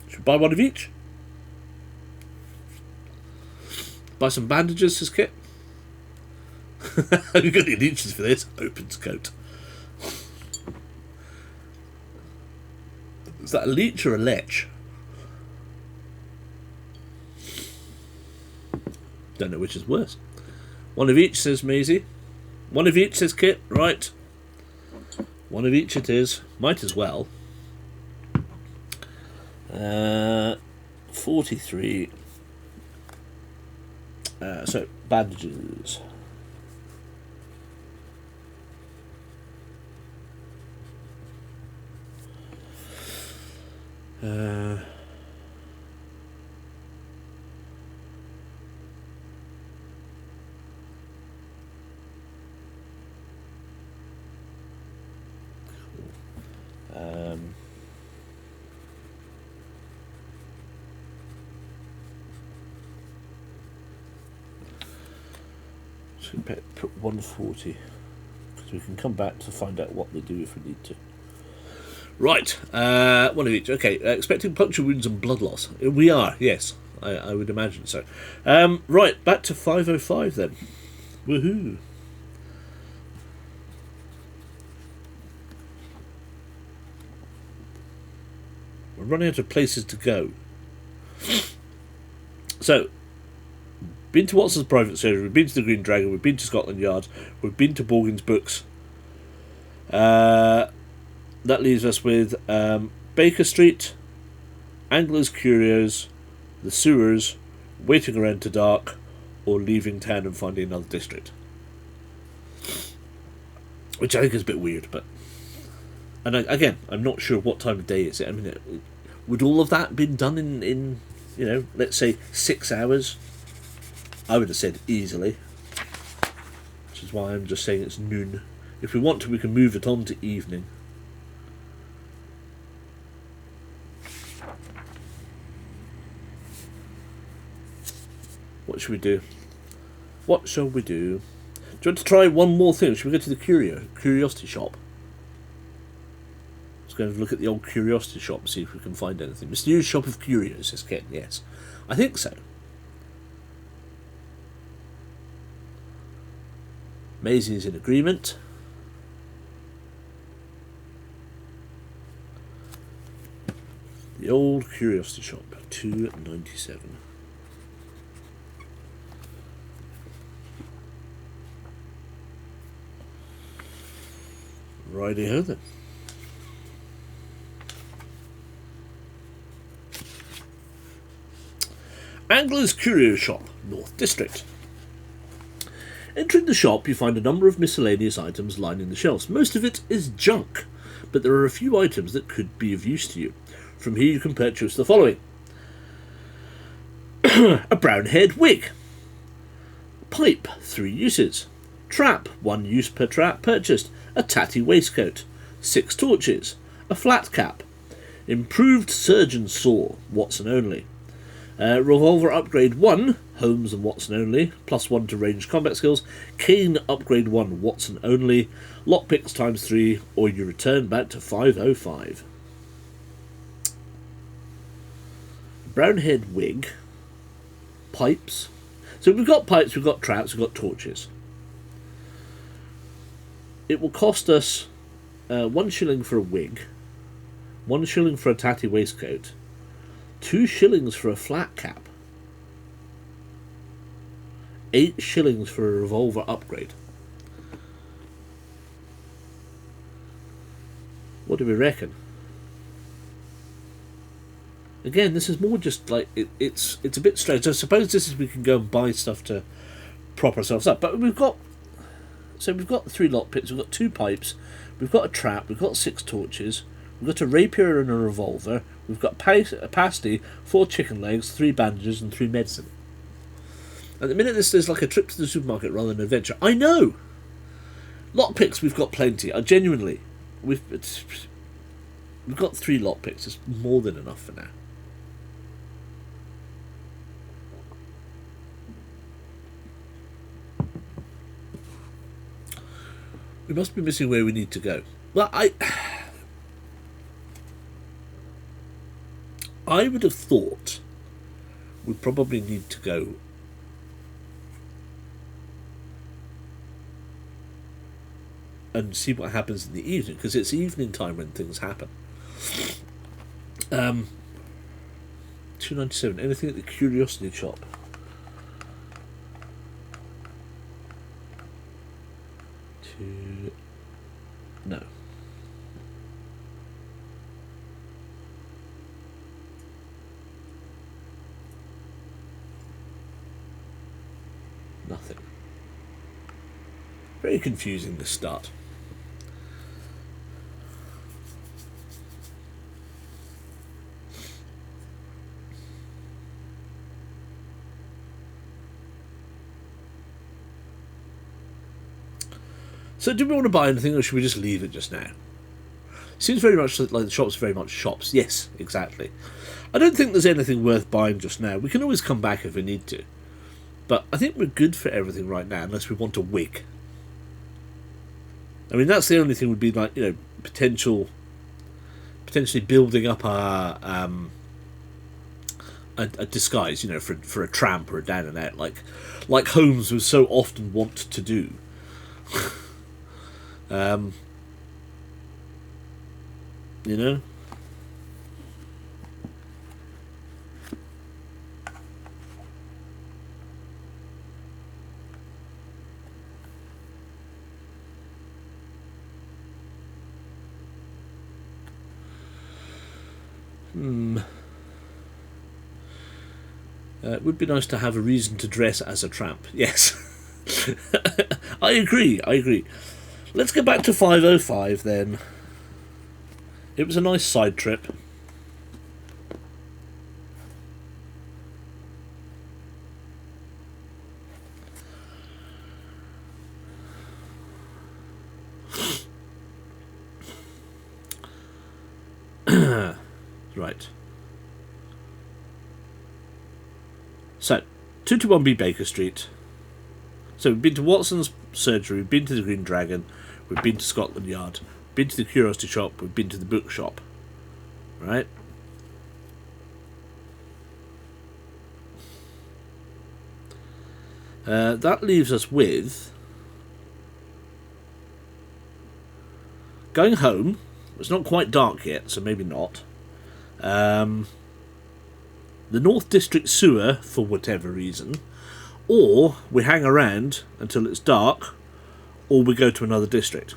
Should we buy one of each? Buy some bandages, says Kit. You've got any leeches for this? Opens coat. Is that a leech or a lech? Don't know which is worse. One of each, says Maisie. One of each, says Kit. Right. One of each it is. Might as well. 43. So, bandages. So we put 140 because we can come back to find out what they do if we need to. Right, one of each. Okay, expecting puncture wounds and blood loss. We are, yes. I would imagine so. Right, back to 505 then. Woohoo! We're running out of places to go. So, been to Watson's private surgery, we've been to the Green Dragon, we've been to Scotland Yard, we've been to Borgin's books. That leaves us with Baker Street, Angler's Curios, the sewers, waiting around to dark, or leaving town and finding another district. Which I think is a bit weird, but... And again, I'm not sure what time of day is it. I mean, would all of that been done in you know, let's say 6 hours? I would have said easily. Which is why I'm just saying it's noon. If we want to, we can move it on to evening. What should we do? What shall we do? Do you want to try one more thing? Should we go to the curiosity shop? Let's go and look at the old curiosity shop and see if we can find anything. Mysterious Shop of Curios, says Ken. Yes, I think so. Maisie is in agreement. The old curiosity shop, $2.97. Righty-ho then. Angler's Curio Shop, North District. Entering the shop, you find a number of miscellaneous items lining the shelves. Most of it is junk, but there are a few items that could be of use to you. From here you can purchase the following. A brown-haired wig. Pipe, 3 uses. Trap, 1 use per trap purchased. A tatty waistcoat. 6 torches. A flat cap. Improved surgeon's saw, Watson only. Revolver upgrade 1, Holmes and Watson only, +1 to ranged combat skills. Cane upgrade 1, Watson only. Lockpicks ×3, or you return back to 505. Brown-haired wig. Pipes. So we've got pipes, we've got traps, we've got torches. It will cost us 1 shilling for a wig, 1 shilling for a tatty waistcoat, 2 shillings for a flat cap, 8 shillings for a revolver upgrade. What do we reckon? Again, this is more just like it's a bit strange. I suppose this is we can go and buy stuff to prop ourselves up, but we've got 3 lockpicks, we've got 2 pipes, we've got a trap, we've got 6 torches, we've got a rapier and a revolver, we've got a pasty, 4 chicken legs, 3 bandages, and 3 medicine. At the minute, this is like a trip to the supermarket rather than an adventure. I know! Lockpicks, we've got plenty. Genuinely, we've got 3 lockpicks. It's more than enough for now. We must be missing where we need to go. Well, I would have thought we probably need to go and see what happens in the evening, because it's evening time when things happen. 297. Anything at the curiosity shop? No. Nothing. Very confusing, this start. So do we want to buy anything, or should we just leave it just now? Seems very much like the shops are very much shops. Yes, exactly. I don't think there's anything worth buying just now. We can always come back if we need to. But I think we're good for everything right now, unless we want a wig. I mean, that's the only thing would be like, potentially building up a disguise, for a tramp or a down and out, like Holmes was so often wont to do. You know? It would be nice to have a reason to dress as a tramp. Yes. I agree. Let's go back to 505 then. It was a nice side trip. Right. So, 221B Baker Street. So we've been to Watson's surgery, we've been to the Green Dragon, we've been to Scotland Yard, been to the curiosity shop, we've been to the bookshop. Right? That leaves us with going home. It's not quite dark yet, so maybe not. The North District sewer, for whatever reason, or we hang around until it's dark, or we go to another district.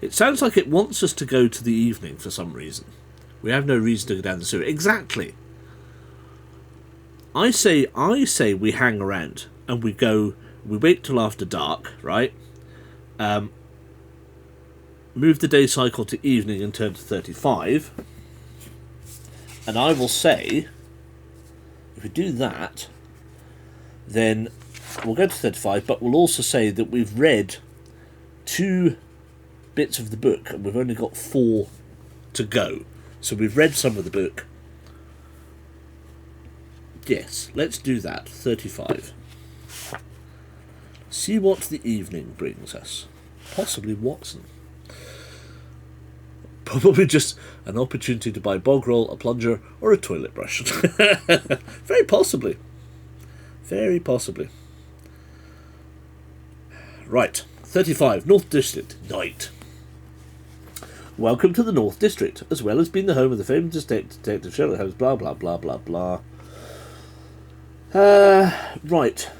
It sounds like it wants us to go to the evening for some reason. We have no reason to go down the sewer. Exactly. I say we hang around and we wait till after dark, right? Move the day cycle to evening and turn to 35. And I will say, if we do that, then we'll go to 35, but we'll also say that we've read 2 bits of the book and we've only got 4 to go. So we've read some of the book. Yes, let's do that. 35. See what the evening brings us. Possibly Watson. Probably just an opportunity to buy bog roll, a plunger, or a toilet brush. Very possibly. Very possibly. Right. 35. North District. Night. Welcome to the North District, as well as being the home of the famous detective Sherlock Holmes, blah, blah, blah, blah, blah. Right.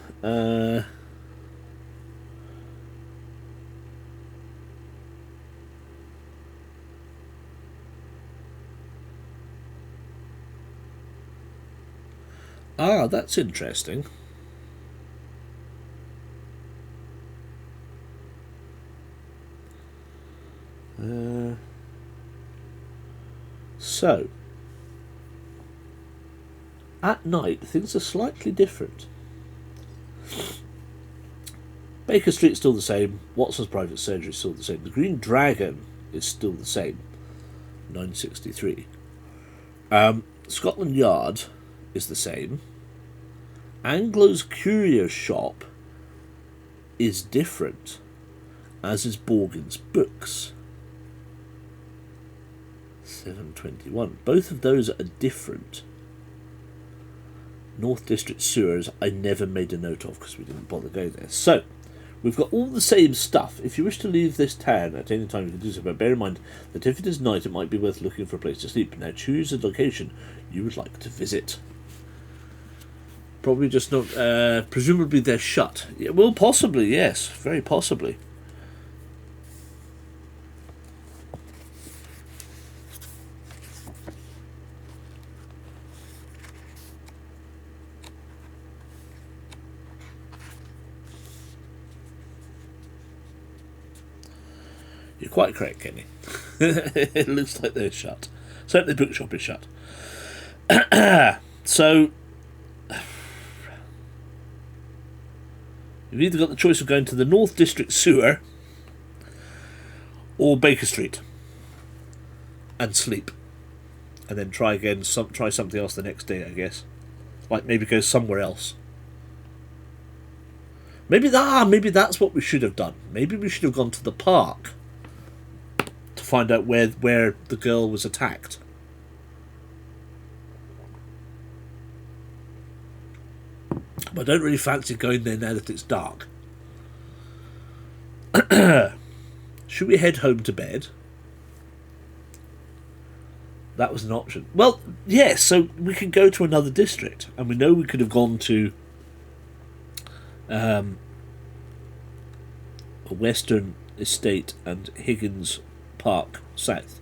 That's interesting. So, at night, things are slightly different. Baker Street's still the same. Watson's private surgery is still the same. The Green Dragon is still the same. 963. Scotland Yard is the same. Anglo's Curio Shop is different, as is Borgin's books. 721. Both of those are different. North District sewers I never made a note of because we didn't bother going there. So, we've got all the same stuff. If you wish to leave this town at any time, you can do so, but bear in mind that if it is night, it might be worth looking for a place to sleep. Now choose a location you would like to visit. Probably just not... presumably they're shut. Yeah, well, possibly, yes. Very possibly. You're quite correct, Kenny. It looks like they're shut. Certainly the bookshop is shut. So, you've either got the choice of going to the North District sewer or Baker Street and sleep. And then try again, try something else the next day, I guess. Like maybe go somewhere else. Maybe that's what we should have done. Maybe we should have gone to the park to find out where the girl was attacked. But I don't really fancy going there now that it's dark. Should we head home to bed? That was an option. Well, yes, so we can go to another district. And we know we could have gone to a Western Estate and Higgins Park South.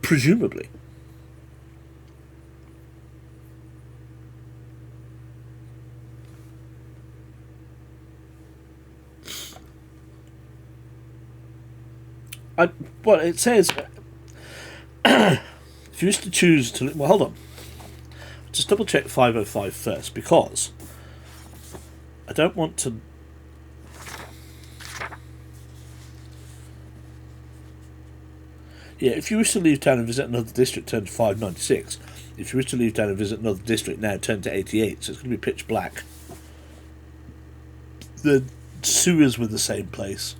Presumably. Well, it says if you used to choose to... Well, hold on. Just double check 505 first, because I don't want to... Yeah, if you wish to leave town and visit another district, turn to 596. If you wish to leave town and visit another district now, turn to 88. So it's going to be pitch black. The sewers were the same place.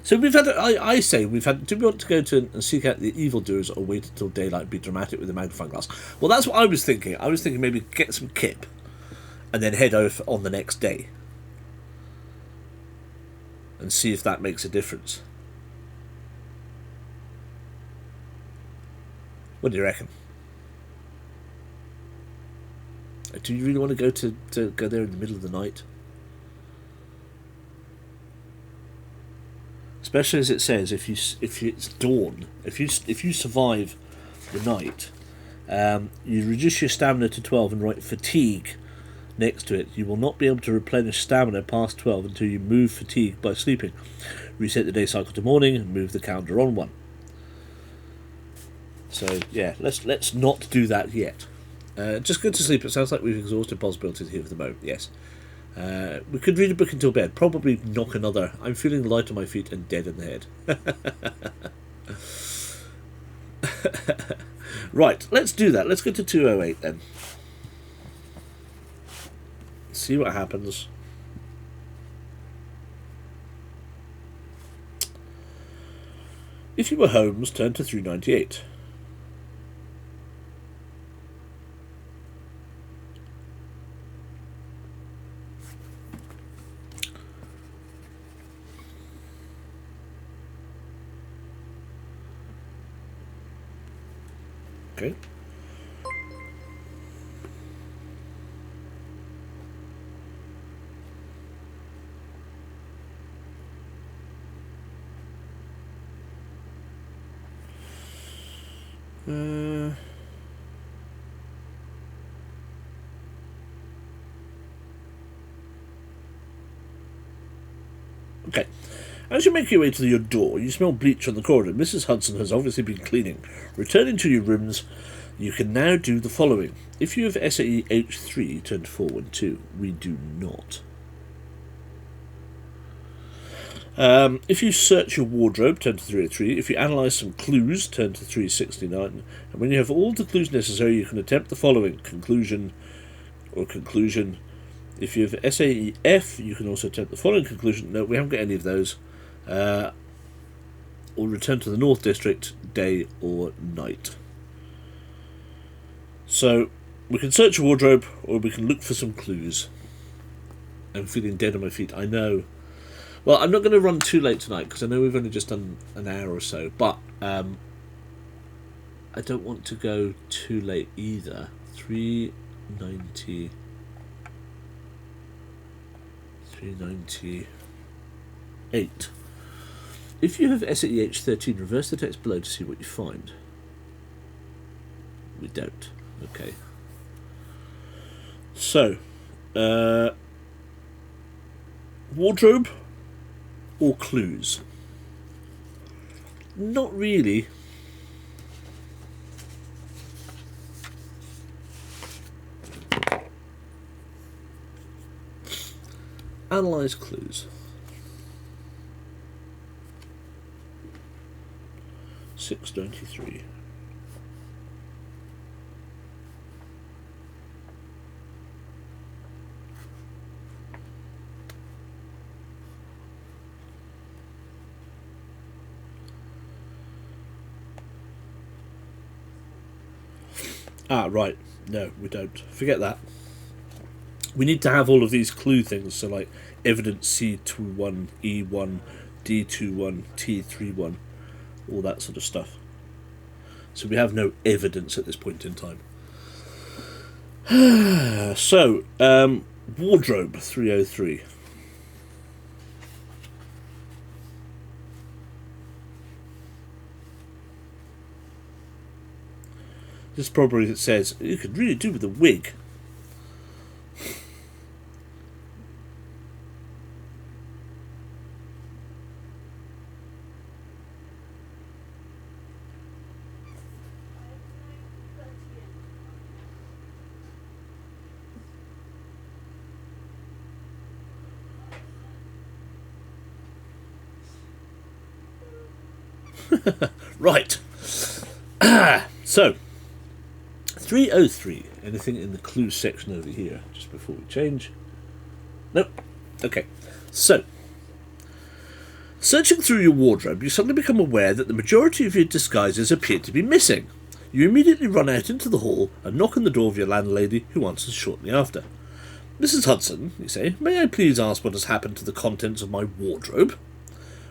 So we've had, I say, we've had, do we want to go to and seek out the evildoers or wait until daylight and be dramatic with a magnifying glass? Well, that's what I was thinking. I was thinking maybe get some kip and then head over on the next day and see if that makes a difference. What do you reckon? Do you really want to go there in the middle of the night? Especially as it says, if it's dawn, if you survive the night, you reduce your stamina to 12 and write fatigue next to it. You will not be able to replenish stamina past 12 until you move fatigue by sleeping. Reset the day cycle to morning and move the calendar on one. So yeah, let's not do that yet. Just go to sleep. It sounds like we've exhausted possibilities here for the moment. Yes. We could read a book until bed. Probably knock another. I'm feeling light on my feet and dead in the head. Right, let's do that. Let's go to 208 then. See what happens. If you were Holmes, turn to 398. Okay. Okay. As you make your way to your door, you smell bleach on the corridor. Mrs. Hudson has obviously been cleaning. Returning to your rooms, you can now do the following. If you have SAE H3, turn to 412. We do not. If you search your wardrobe, turn to 303. If you analyse some clues, turn to 369. And when you have all the clues necessary, you can attempt the following: conclusion or conclusion. If you have SAEF, you can also attempt the following conclusion. No, we haven't got any of those. Or return to the North District, day or night. So, we can search your wardrobe, or we can look for some clues. I'm feeling dead on my feet, I know. Well, I'm not going to run too late tonight, because I know we've only just done an hour or so, but I don't want to go too late either. 390... 398. If you have SAEH 13, reverse the text below to see what you find. We don't. Okay. So, wardrobe or clues? Not really. Analyse clues. 693. Right. No, we don't. Forget that. We need to have all of these clue things, so like evidence C21, E1, D21, T31, all that sort of stuff. So we have no evidence at this point in time. So, wardrobe 303. This probably says, you could really do with a wig. Right. So, 303. Anything in the clues section over here, just before we change? Nope. Okay. So, searching through your wardrobe, you suddenly become aware that the majority of your disguises appear to be missing. You immediately run out into the hall and knock on the door of your landlady, who answers shortly after. Mrs. Hudson, you say, may I please ask what has happened to the contents of my wardrobe?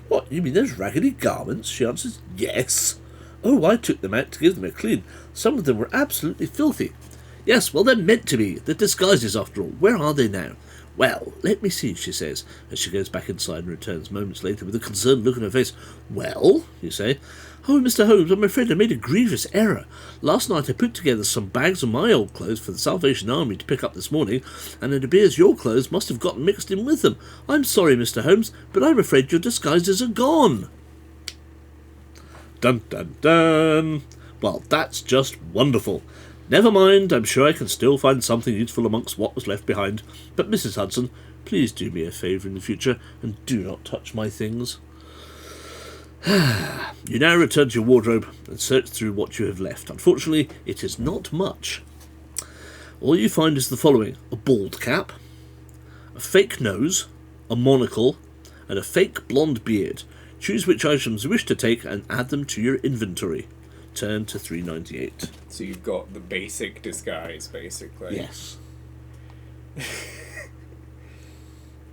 What, you mean those raggedy garments? She answers, yes. Oh, I took them out to give them a clean. Some of them were absolutely filthy. Yes, well, they're meant to be. They're disguises, after all. Where are they now? Well, let me see, she says, as she goes back inside and returns moments later with a concerned look on her face. Well, you say. Oh, Mr. Holmes, I'm afraid I made a grievous error. Last night I put together some bags of my old clothes for the Salvation Army to pick up this morning, and it appears your clothes must have gotten mixed in with them. I'm sorry, Mr. Holmes, but I'm afraid your disguises are gone. Dun dun dun. Well, that's just wonderful. Never mind, I'm sure I can still find something useful amongst what was left behind. But Mrs. Hudson, please do me a favour in the future, and do not touch my things. You now return to your wardrobe and search through what you have left. Unfortunately, it is not much. All you find is the following: a bald cap, a fake nose, a monocle, and a fake blonde beard. Choose which items you wish to take and add them to your inventory. Turn to 398. So you've got the basic disguise, basically. Yes.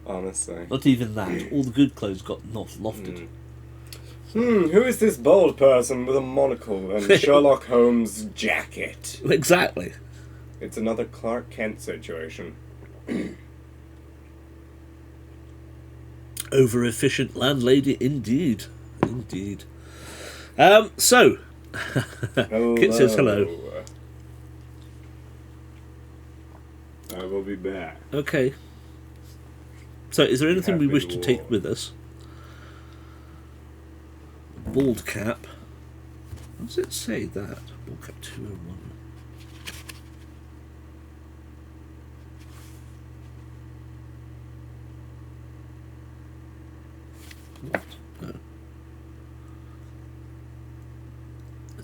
Honestly. Not even that. All the good clothes got lofted. Who is this bald person with a monocle and Sherlock Holmes jacket? Exactly. It's another Clark Kent situation. Over-efficient landlady, indeed. Indeed. So, Kit says hello. I will be back. Okay. So, is there anything we wish to take with us? Bald cap. What does it say that? Bald cap 201.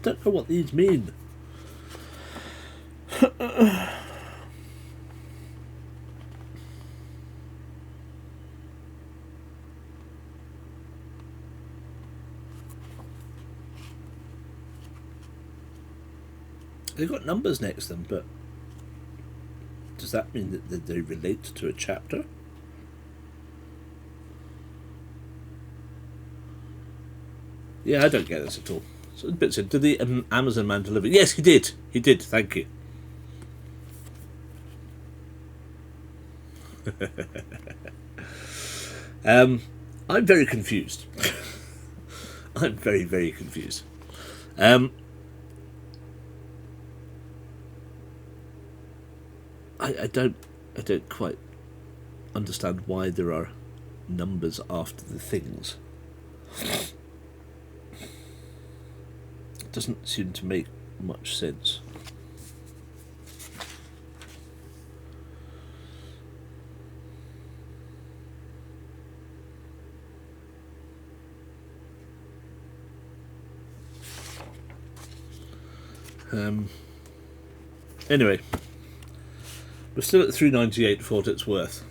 don't know what these mean. They've got numbers next to them, but does that mean that they relate to a chapter? Yeah, I don't get this at all. So a bit said, did the Amazon man deliver? Yes, he did. He did. Thank you. I'm very confused. I'm very, very confused. I don't quite understand why there are numbers after the things. It doesn't seem to make much sense. Anyway, we're still at 398 for what it's worth.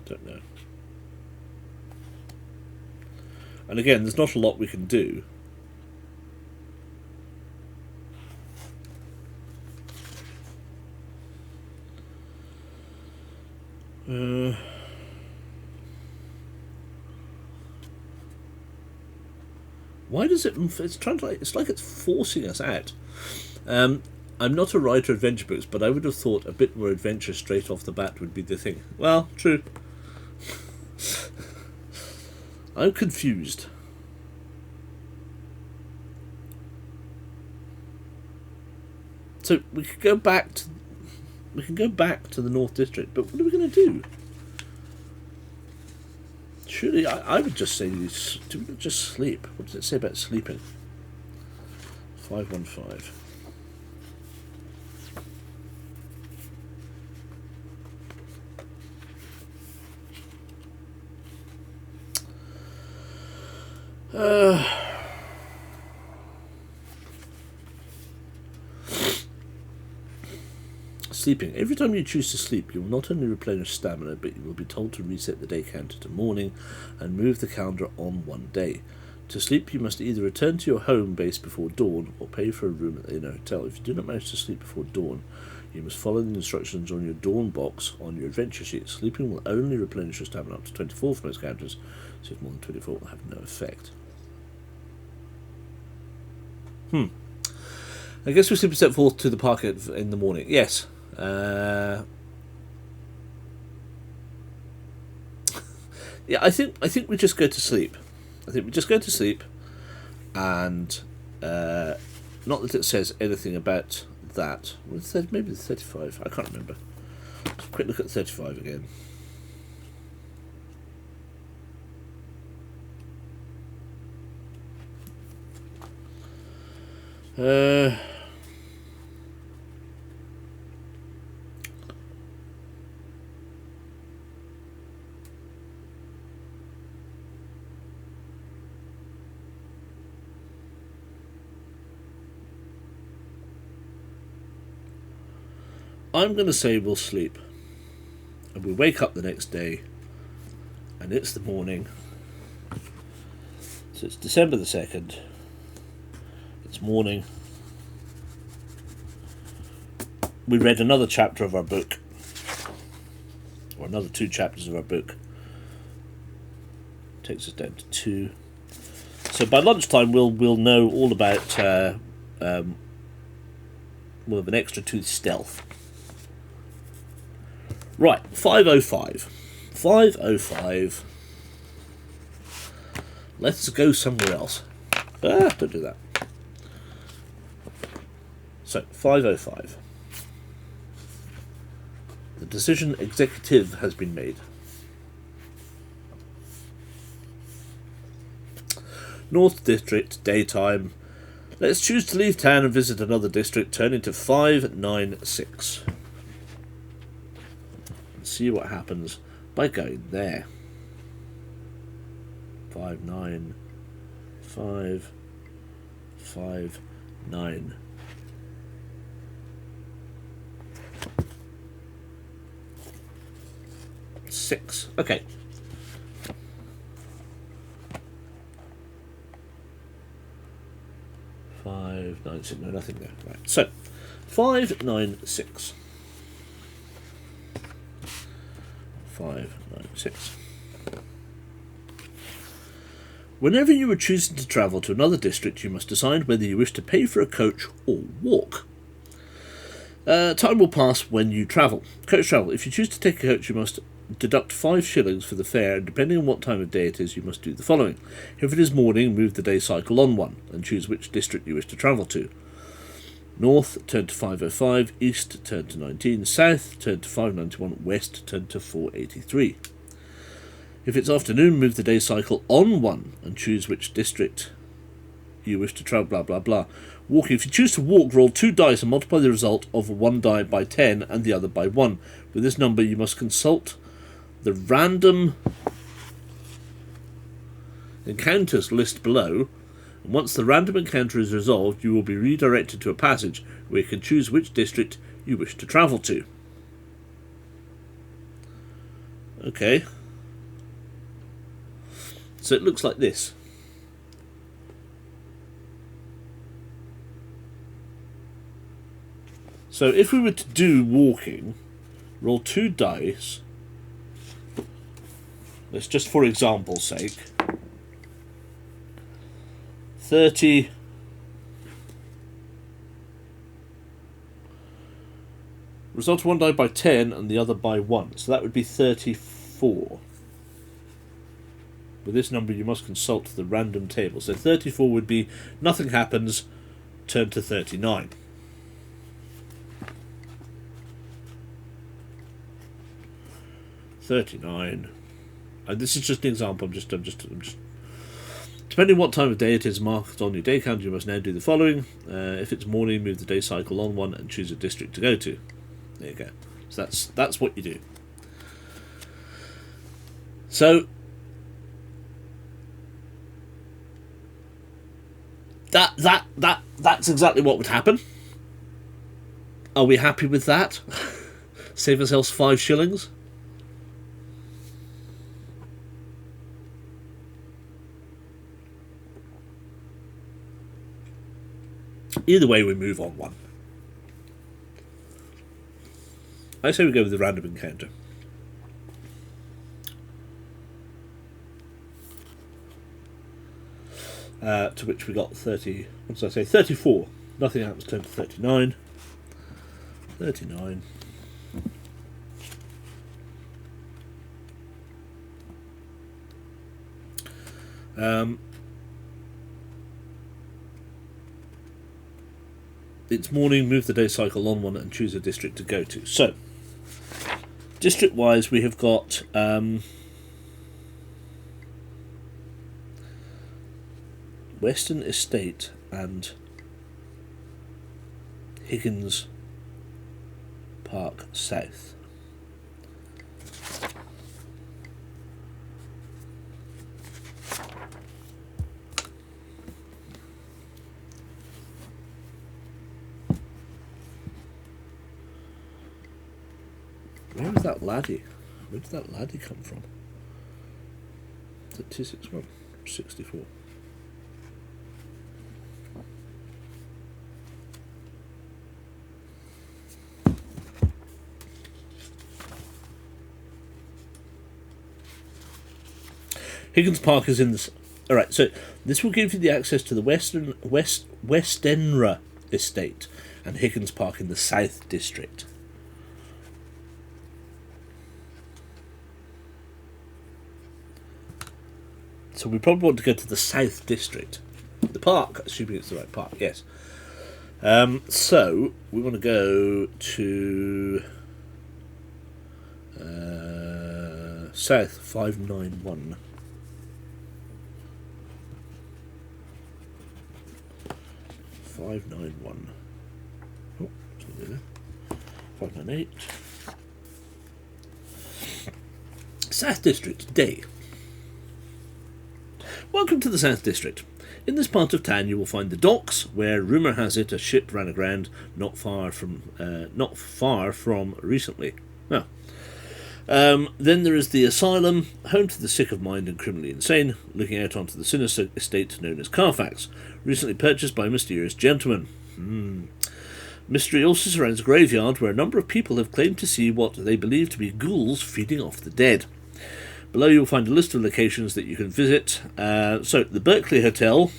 Don't know. And again, there's not a lot we can do. Why does it? It's trying to. It's like it's forcing us out. I'm not a writer of adventure books, but I would have thought a bit more adventure straight off the bat would be the thing. Well, true. I'm confused. So we could go back to the North District, but what are we going to do? Surely, I would just say, do we just sleep? What does it say about sleeping? 515. Sleeping. Every time you choose to sleep, you will not only replenish stamina, but you will be told to reset the day counter to morning and move the calendar on one day. To sleep, you must either return to your home base before dawn or pay for a room at the inner hotel. If you do not manage to sleep before dawn, you must follow the instructions on your dawn box on your adventure sheet. Sleeping will only replenish your stamina up to 24 for most characters, so if more than 24 will have no effect. I guess we simply set forth to the park in the morning. Yes. Yeah, I think we just go to sleep. I think we just go to sleep, and not that it says anything about that. Maybe the 35. I can't remember. Let's quick look at 35 again. I'm going to say we'll sleep, and we wake up the next day, and it's the morning. So it's December the 2nd. It's morning. We read another chapter of our book, or another 2 chapters of our book. Takes us down to 2. So by lunchtime, we'll know all about. We'll have an extra 2 stealth. Right, 5:05. 5:05. Let's go somewhere else. Don't do that. So, 5:05. The decision executive has been made. North District, daytime. Let's choose to leave town and visit another district, turning to 596. See what happens by going there. 595. 5, 9. Six. Okay. 5, 9, 6. No, nothing there. Right. So, 5, 9, 6. 5, 9, 6. Whenever you are choosing to travel to another district, you must decide whether you wish to pay for a coach or walk. Time will pass when you travel. Coach travel. If you choose to take a coach, you must deduct 5 shillings for the fare, and depending on what time of day it is, you must do the following. If it is morning, move the day cycle on 1, and choose which district you wish to travel to. North, turn to 505, east, turn to 19, south, turn to 591, west, turn to 483. If it's afternoon, move the day cycle on 1, and choose which district you wish to travel, blah blah blah. Walking. If you choose to walk, roll 2 dice and multiply the result of one die by 10 and the other by 1. With this number, you must consult the random encounters list below, and once the random encounter is resolved, you will be redirected to a passage where you can choose which district you wish to travel to. Okay. So it looks like this. So if we were to do walking, roll 2 dice. Let's just, for example's sake, 30. Result of one die by 10 and the other by 1. So that would be 34. With this number, you must consult the random table. So 34 would be nothing happens, turn to 39. $39, and this is just an example. I'm just. Depending on what time of day it is marked on your day count, you must now do the following. If it's morning, move the day cycle on 1 and choose a district to go to. There you go. So that's what you do. So that's exactly what would happen. Are we happy with that? Save ourselves 5 shillings. Either way, we move on 1. I say we go with the random encounter. To which we got 30. What did I say? 34. Nothing happens. Turn to 39. 39. It's morning, move the day cycle on 1 and choose a district to go to. So, district-wise, we have got Western Estate and Higgins Park South. Where was that laddie? Where did that laddie come from? Is it 261? 64. Higgins Park is in this. Alright, so this will give you the access to the Westenra Estate and Higgins Park in the South District. So we probably want to go to the South District. The park, assuming it's the right park, yes. So we want to go to South 591. 591. Oh, it's not there. 598. South District, day. Welcome to the South District. In this part of town you will find the docks, where rumour has it a ship ran aground not far from recently. Oh. Then there is the asylum, home to the sick of mind and criminally insane, looking out onto the sinister estate known as Carfax, recently purchased by a mysterious gentleman. Mystery also surrounds a graveyard where a number of people have claimed to see what they believe to be ghouls feeding off the dead. Below you'll find a list of locations that you can visit. So, the Berkeley Hotel,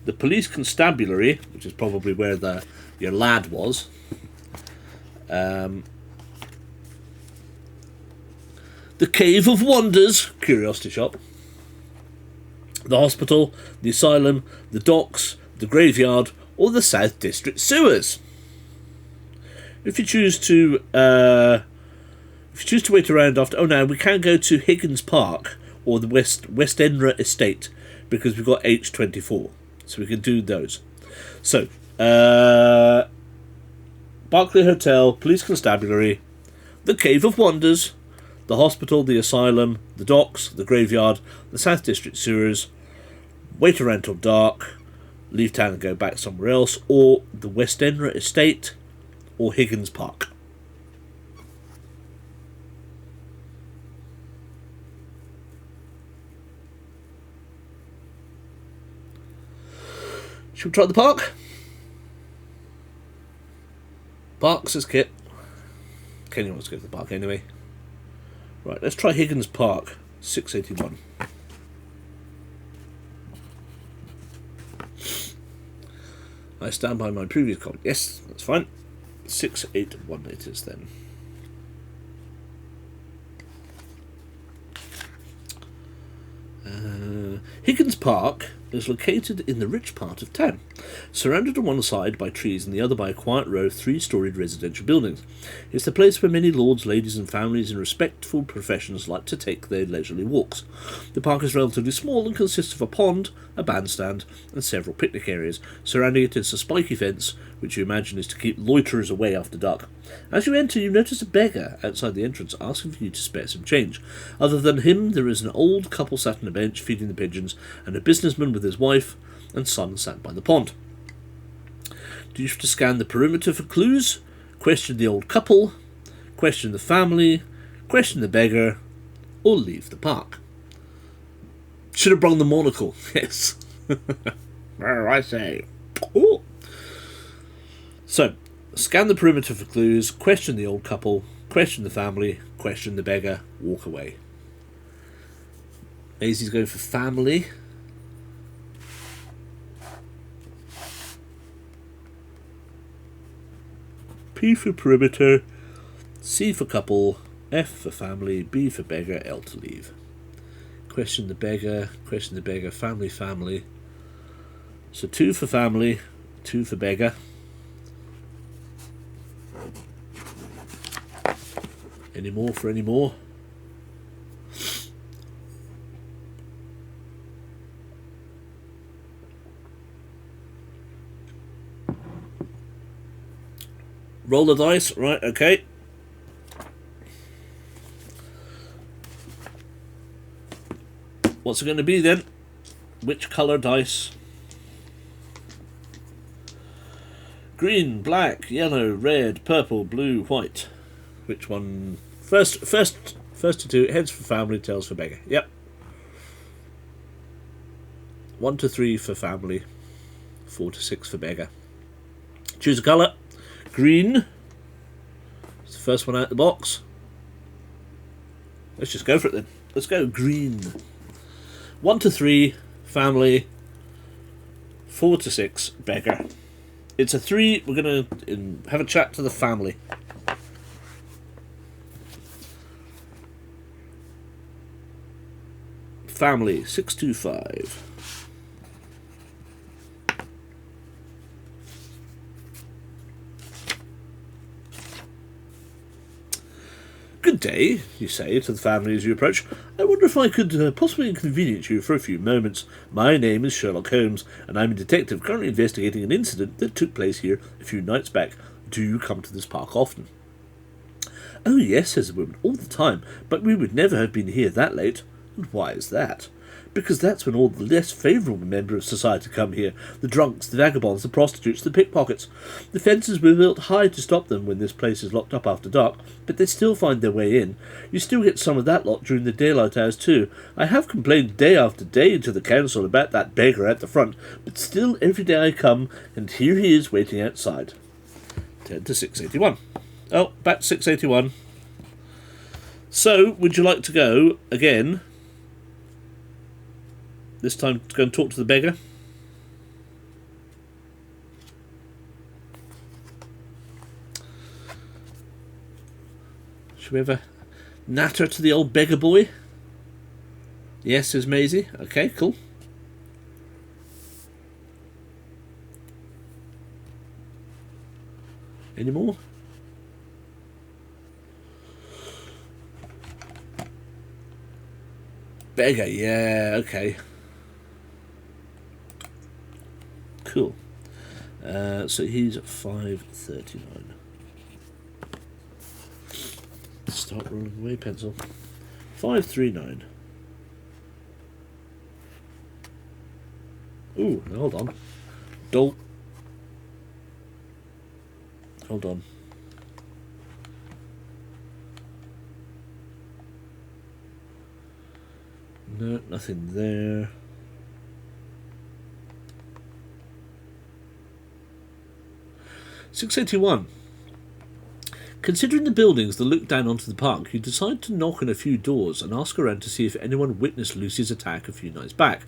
the Police Constabulary, which is probably where your lad was. The Cave of Wonders, curiosity shop. The hospital, the asylum, the docks, the graveyard, or the South District sewers. If you choose to wait around after... Oh, no, we can go to Higgins Park or the West Endra Estate because we've got H24. So we can do those. So, Berkeley Hotel, Police Constabulary, the Cave of Wonders, the hospital, the asylum, the docks, the graveyard, the South District sewers, wait around till dark, leave town and go back somewhere else, or the West Endra Estate, or Higgins Park. Should we try the park? Park, says Kit. Kenny wants to go to the park anyway. Right, let's try Higgins Park, 681. I stand by my previous comment. Yes, that's fine. 681 it is then. Higgins Park is located in the rich part of town, surrounded on one side by trees and the other by a quiet row of three-storied residential buildings. It's the place where many lords, ladies and families in respectful professions like to take their leisurely walks. The park is relatively small and consists of a pond, a bandstand and several picnic areas. Surrounding it is a spiky fence, which you imagine is to keep loiterers away after dark. As you enter, you notice a beggar outside the entrance asking for you to spare some change. Other than him, there is an old couple sat on a bench feeding the pigeons, and a businessman with his wife and son sat by the pond. Do you have to scan the perimeter for clues? Question the old couple? Question the family? Question the beggar? Or leave the park? Should have brung the monocle, yes. I say. Ooh. So, scan the perimeter for clues, question the old couple, question the family, question the beggar, walk away. Maisie's going for family. P for perimeter, C for couple, F for family, B for beggar, L to leave. Question the beggar, family. So 2 for family, 2 for beggar. Any more for any more? Roll the dice, right, okay. What's it going to be then? Which colour dice? Green, black, yellow, red, purple, blue, white. Which one? First to 2, heads for family, tails for beggar. Yep. 1 to 3 for family, 4 to 6 for beggar. Choose a colour. Green. It's the first one out of the box. Let's just go for it then. Let's go green. 1 to 3, family. 4 to 6, beggar. It's a 3. We're going to have a chat to the family. Family, 625. Good day, you say to the family as you approach. I wonder if I could possibly inconvenience you for a few moments. My name is Sherlock Holmes, and I'm a detective currently investigating an incident that took place here a few nights back. Do you come to this park often? Oh yes, says the woman, all the time, but we would never have been here that late. And why is that? Because that's when all the less favourable members of society come here. The drunks, the vagabonds, the prostitutes, the pickpockets. The fences were built high to stop them when this place is locked up after dark, but they still find their way in. You still get some of that lot during the daylight hours too. I have complained day after day to the council about that beggar at the front, but still every day I come, and here he is waiting outside. 10 to 681. Oh, back to 681. So, would you like to go again? This time to go and talk to the beggar? Should we have a natter to the old beggar boy? Yes, says Maisie. Okay, cool. Any more? Beggar, yeah, okay. Cool. So he's at 539. Start rolling away, pencil. 539. Ooh, hold on. Doyle. Hold on. No, nothing there. $681. Considering the buildings that look down onto the park, you decide to knock on a few doors and ask around to see if anyone witnessed Lucy's attack a few nights back.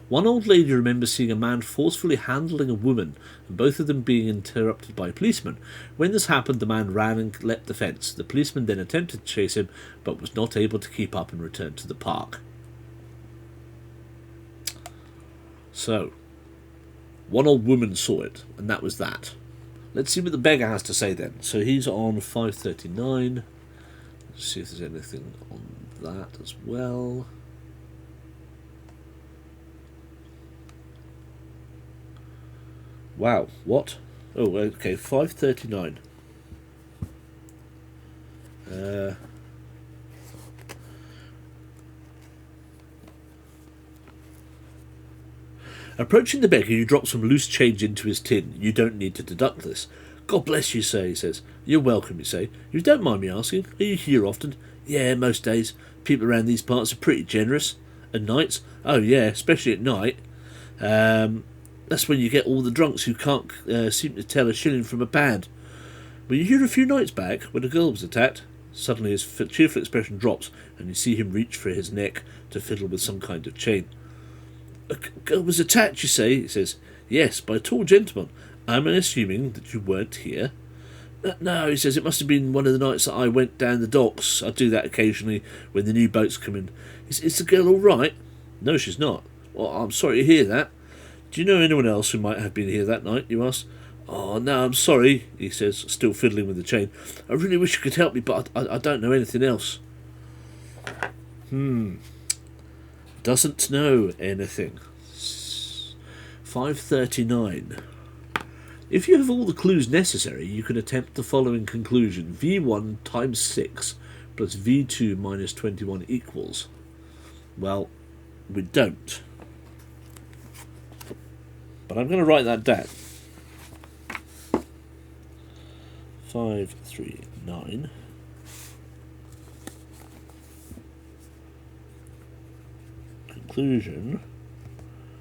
One old lady remembers seeing a man forcefully handling a woman, and both of them being interrupted by a policeman. When this happened, the man ran and leapt the fence. The policeman then attempted to chase him, but was not able to keep up and returned to the park. So, one old woman saw it, and that was that. Let's see what the beggar has to say then. So he's on 539. Let's see if there's anything on that as well. Wow, what? Oh, okay, 539. Approaching the beggar, you drop some loose change into his tin. You don't need to deduct this. God bless you, sir, he says. You're welcome, you say. You don't mind me asking, are you here often? Yeah, most days. People around these parts are pretty generous. And nights? Oh, yeah, especially at night. That's when you get all the drunks who can't seem to tell a shilling from a pound. Were you here a few nights back, when a girl was attacked? Suddenly his cheerful expression drops, and you see him reach for his neck to fiddle with some kind of chain. A girl was attacked, you say? He says. Yes, by a tall gentleman. I'm assuming that you weren't here. No, he says, it must have been one of the nights that I went down the docks. I do that occasionally when the new boats come in. Is the girl all right? No, she's not. Well, I'm sorry to hear that. Do you know anyone else who might have been here that night, you ask? Oh, no, I'm sorry, he says, still fiddling with the chain. I really wish you could help me, but I don't know anything else. Doesn't know anything. 539. If you have all the clues necessary, you can attempt the following conclusion. V1 times 6 plus V2 minus 21 equals. Well, we don't. But I'm going to write that down. 539. Conclusion.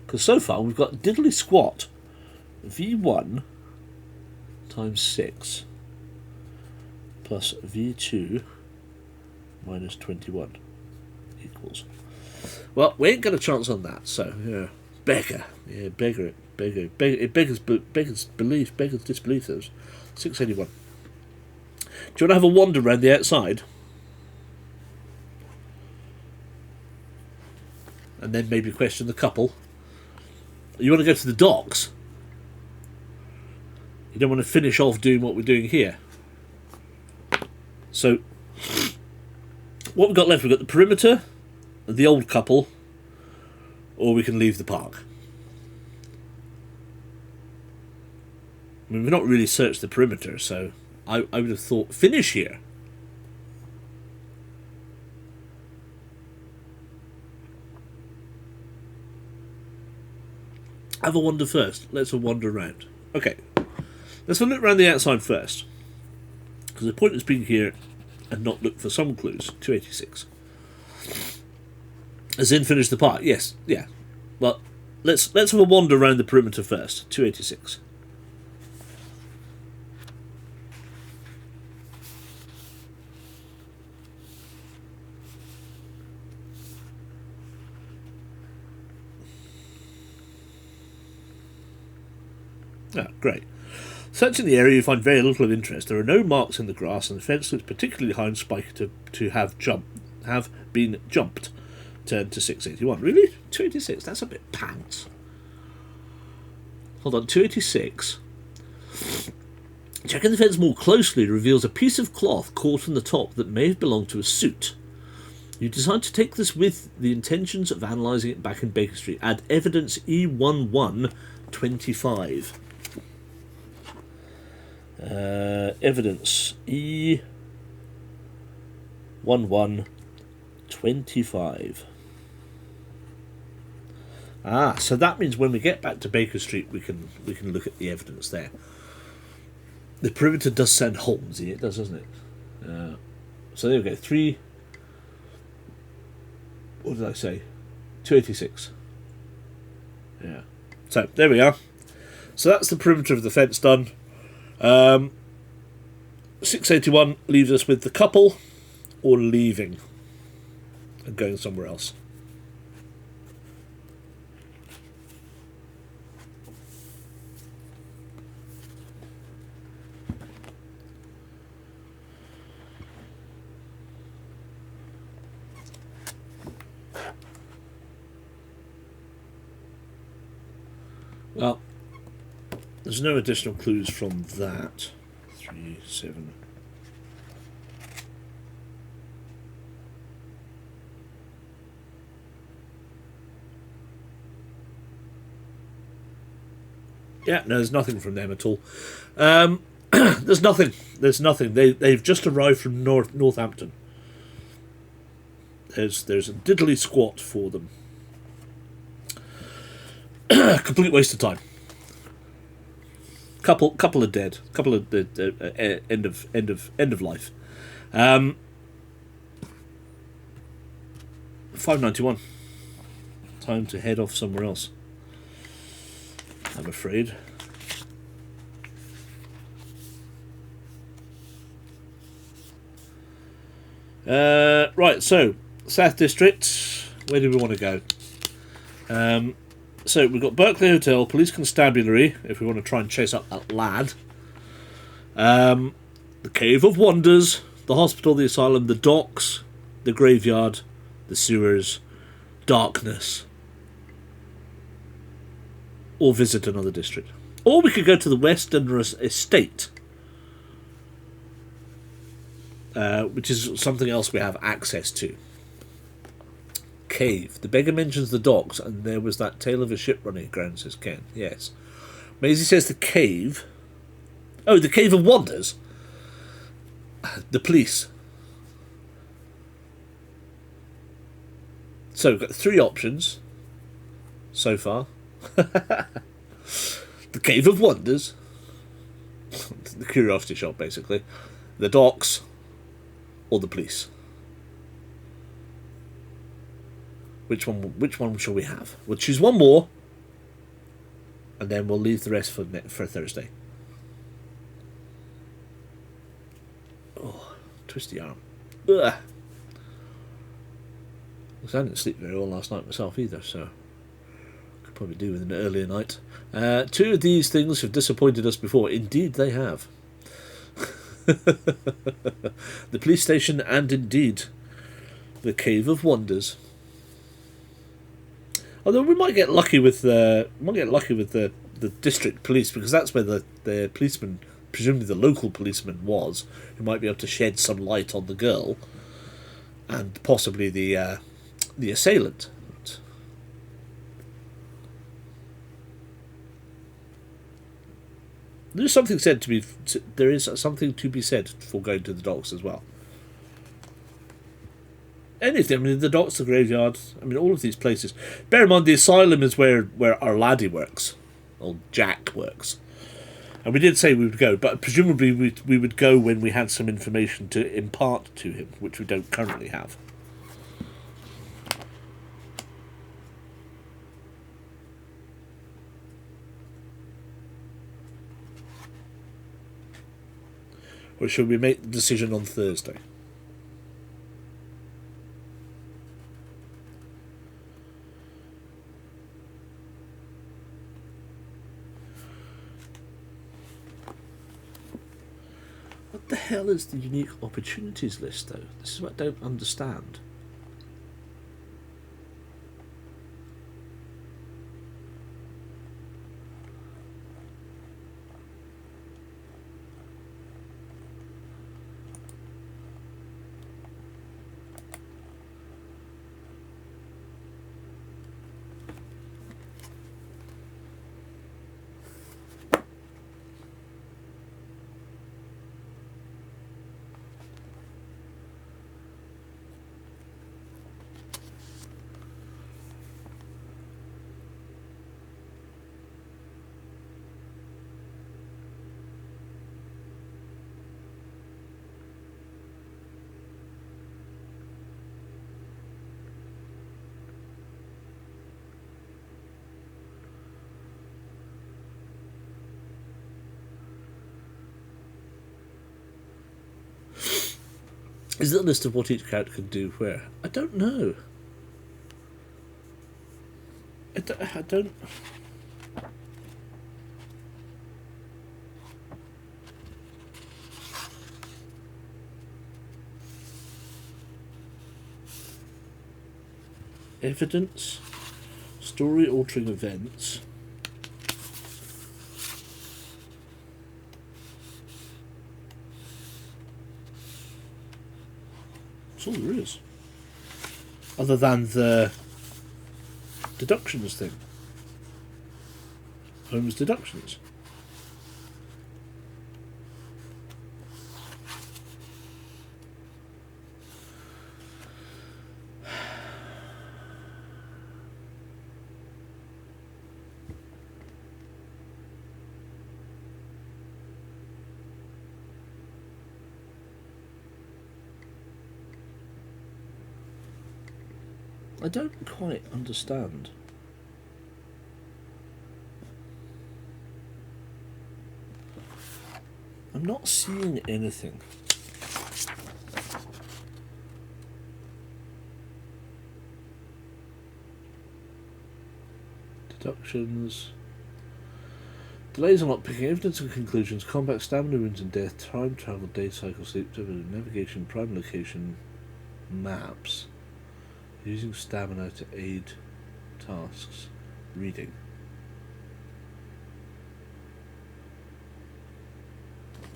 Because so far we've got diddly squat. V1 times 6 plus V2 minus 21 equals. Well, we ain't got a chance on that, so, yeah. Beggar. Yeah, beggar. It beggars belief, beggars disbelief, those. 681. Do you want to have a wander around the outside? And then maybe question the couple? You want to go to the docks? You don't want to finish off doing what we're doing here. So, what we've got left, we've got the perimeter, the old couple, or we can leave the park. I mean, we've not really searched the perimeter, so I would have thought finish here. Have a wander first. Let's have a wander around. Okay. Let's have a look around the outside first. Because the point is being here and not look for some clues. 286. As in finish the part. Yes. Yeah. Well, let's have a wander around the perimeter first. 286. Ah, great. Searching the area, you find very little of interest. There are no marks in the grass, and the fence looks particularly high and spiky to have been jumped. Turn to 681. Really? 286? That's a bit pants. Hold on, 286. Checking the fence more closely reveals a piece of cloth caught on the top that may have belonged to a suit. You decide to take this with the intentions of analysing it back in Baker Street. Add evidence E1125. Evidence E1125. Ah, so that means when we get back to Baker Street, we can look at the evidence there. The perimeter does sound Holmesy, it does, doesn't it? So there we go. 3. What did I say? 286. Yeah. So there we are. So that's the perimeter of the fence done. 681 leaves us with the couple or leaving and going somewhere else. Well, there's no additional clues from that. 3, 7. Yeah, no, there's nothing from them at all. There's nothing. There's nothing. They've just arrived from Northampton. There's a diddly squat for them. Complete waste of time. Couple are dead. Couple of end of life. 591. Time to head off somewhere else, I'm afraid. Right, so South District. Where do we want to go? So we've got Berkeley Hotel, Police Constabulary, if we want to try and chase up that lad. The Cave of Wonders, the hospital, the asylum, the docks, the graveyard, the sewers, darkness. Or visit another district. Or we could go to the Western Estate, which is something else we have access to. Cave. The beggar mentions the docks, and there was that tale of a ship running aground, says Ken. Yes. Maisie says the cave. Oh, the Cave of Wonders. The police. So we've got 3 options so far. The Cave of Wonders. The curiosity shop, basically. The docks. Or the police. Which one shall we have? We'll choose one more, and then we'll leave the rest for Thursday. Oh, twist the arm. Ugh. Because I didn't sleep very well last night myself either, so could probably do with an earlier night. 2 of these things have disappointed us before. Indeed, they have. The police station and indeed the Cave of Wonders. Although we might get lucky with the district police, because that's where the policeman, presumably the local policeman, was, who might be able to shed some light on the girl and possibly the assailant. There is something to be said for going to the docks as well. anything. I mean, the docks, the graveyard. I mean, all of these places. Bear in mind, the asylum is where our laddie works, or Jack works. And we did say we would go, but presumably we would go when we had some information to impart to him, which we don't currently have. Or should we make the decision on Thursday? What the hell is the unique opportunities list, though? This is what I don't understand. Is it a list of what each character can do where? I don't know. I don't... Evidence, story-altering events... That's all there is. Other than the deductions thing. Holmes deductions. I don't quite understand. I'm not seeing anything. Deductions. Delays are not picking evidence and conclusions. Combat, stamina, wounds and death. Time travel, day cycle, sleep, navigation, prime location, maps. Using stamina to aid tasks. Reading.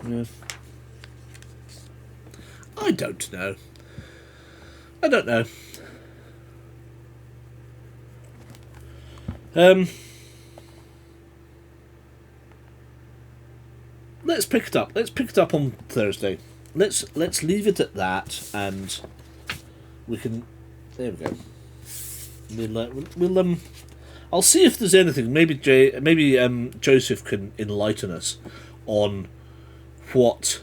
Yeah. I don't know. I don't know. Let's pick it up. Let's pick it up on Thursday. Let's leave it at that, and we can. There we go. We'll I'll see if there's anything. Maybe Joseph can enlighten us on what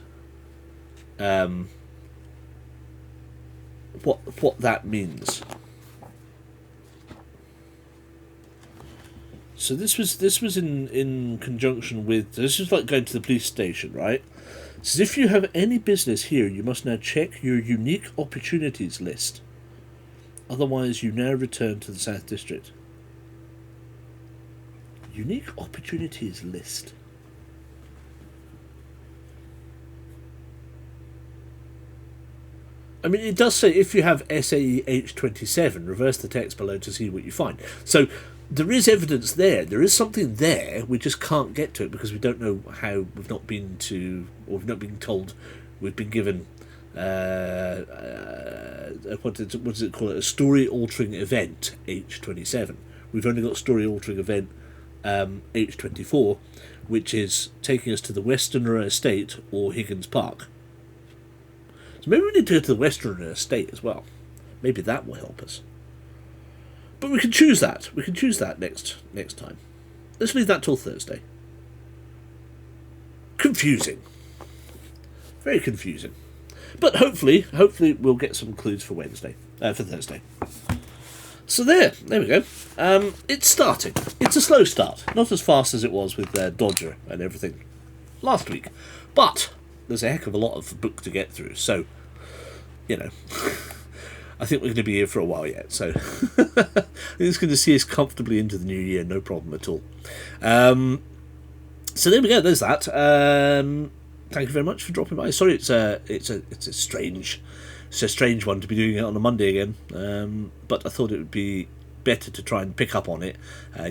that means. So this was in conjunction with, this is like going to the police station, right? It says if you have any business here, you must now check your unique opportunities list. Otherwise, you now return to the South District. Unique opportunities list. I mean, it does say if you have SAE H27, reverse the text below to see what you find. So there is evidence there. There is something there. We just can't get to it because we don't know how. We've not been to, or we've not been told. We've been given. What does it call it? A story-altering event, H27. We've only got story-altering event H24, which is taking us to the Westerner Estate or Higgins Park. So maybe we need to go to the Westerner Estate as well. Maybe that will help us. But we can choose that. We can choose that next time. Let's leave that till Thursday. Confusing. Very confusing. But hopefully we'll get some clues for Thursday. So there we go. It's starting. It's a slow start. Not as fast as it was with Dodger and everything last week. But there's a heck of a lot of book to get through. So, I think we're going to be here for a while yet. So, it's going to see us comfortably into the new year. No problem at all. So there we go. There's that. Thank you very much for dropping by. Sorry, it's a strange one to be doing it on a Monday again. But I thought it would be better to try and pick up on it,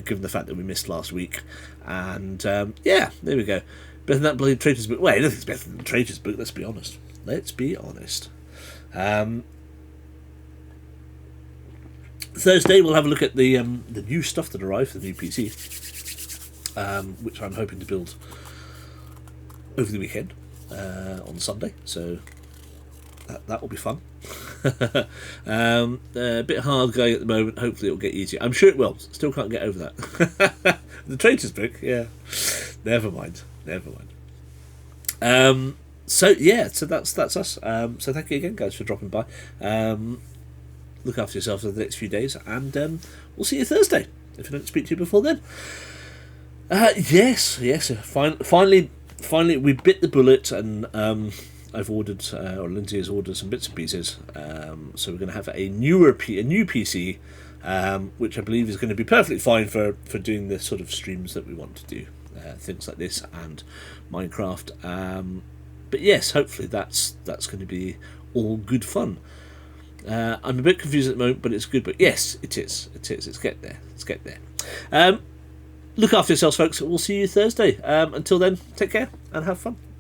given the fact that we missed last week. And there we go. Better than that bloody Traitor's Book. Well, nothing's better than the Traitor's Book. Let's be honest. Thursday we'll have a look at the new stuff that arrived for the new PC, which I'm hoping to build over the weekend on Sunday. So that will be fun. A bit hard going at the moment. Hopefully it'll get easier. I'm sure it will. Still can't get over that. The Traitor's Book, yeah. Never mind. So that's us. So thank you again, guys, for dropping by. Look after yourselves over the next few days, and we'll see you Thursday if I don't speak to you before then. Yes. Finally, we bit the bullet, and I've ordered, or Lindsay has ordered some bits and pieces. So we're going to have a new PC, which I believe is going to be perfectly fine for doing the sort of streams that we want to do, things like this and Minecraft. But yes, hopefully that's going to be all good fun. I'm a bit confused at the moment, but it's good. But yes, it is. It's get there. Look after yourselves, folks. We'll see you Thursday. Until then, take care and have fun.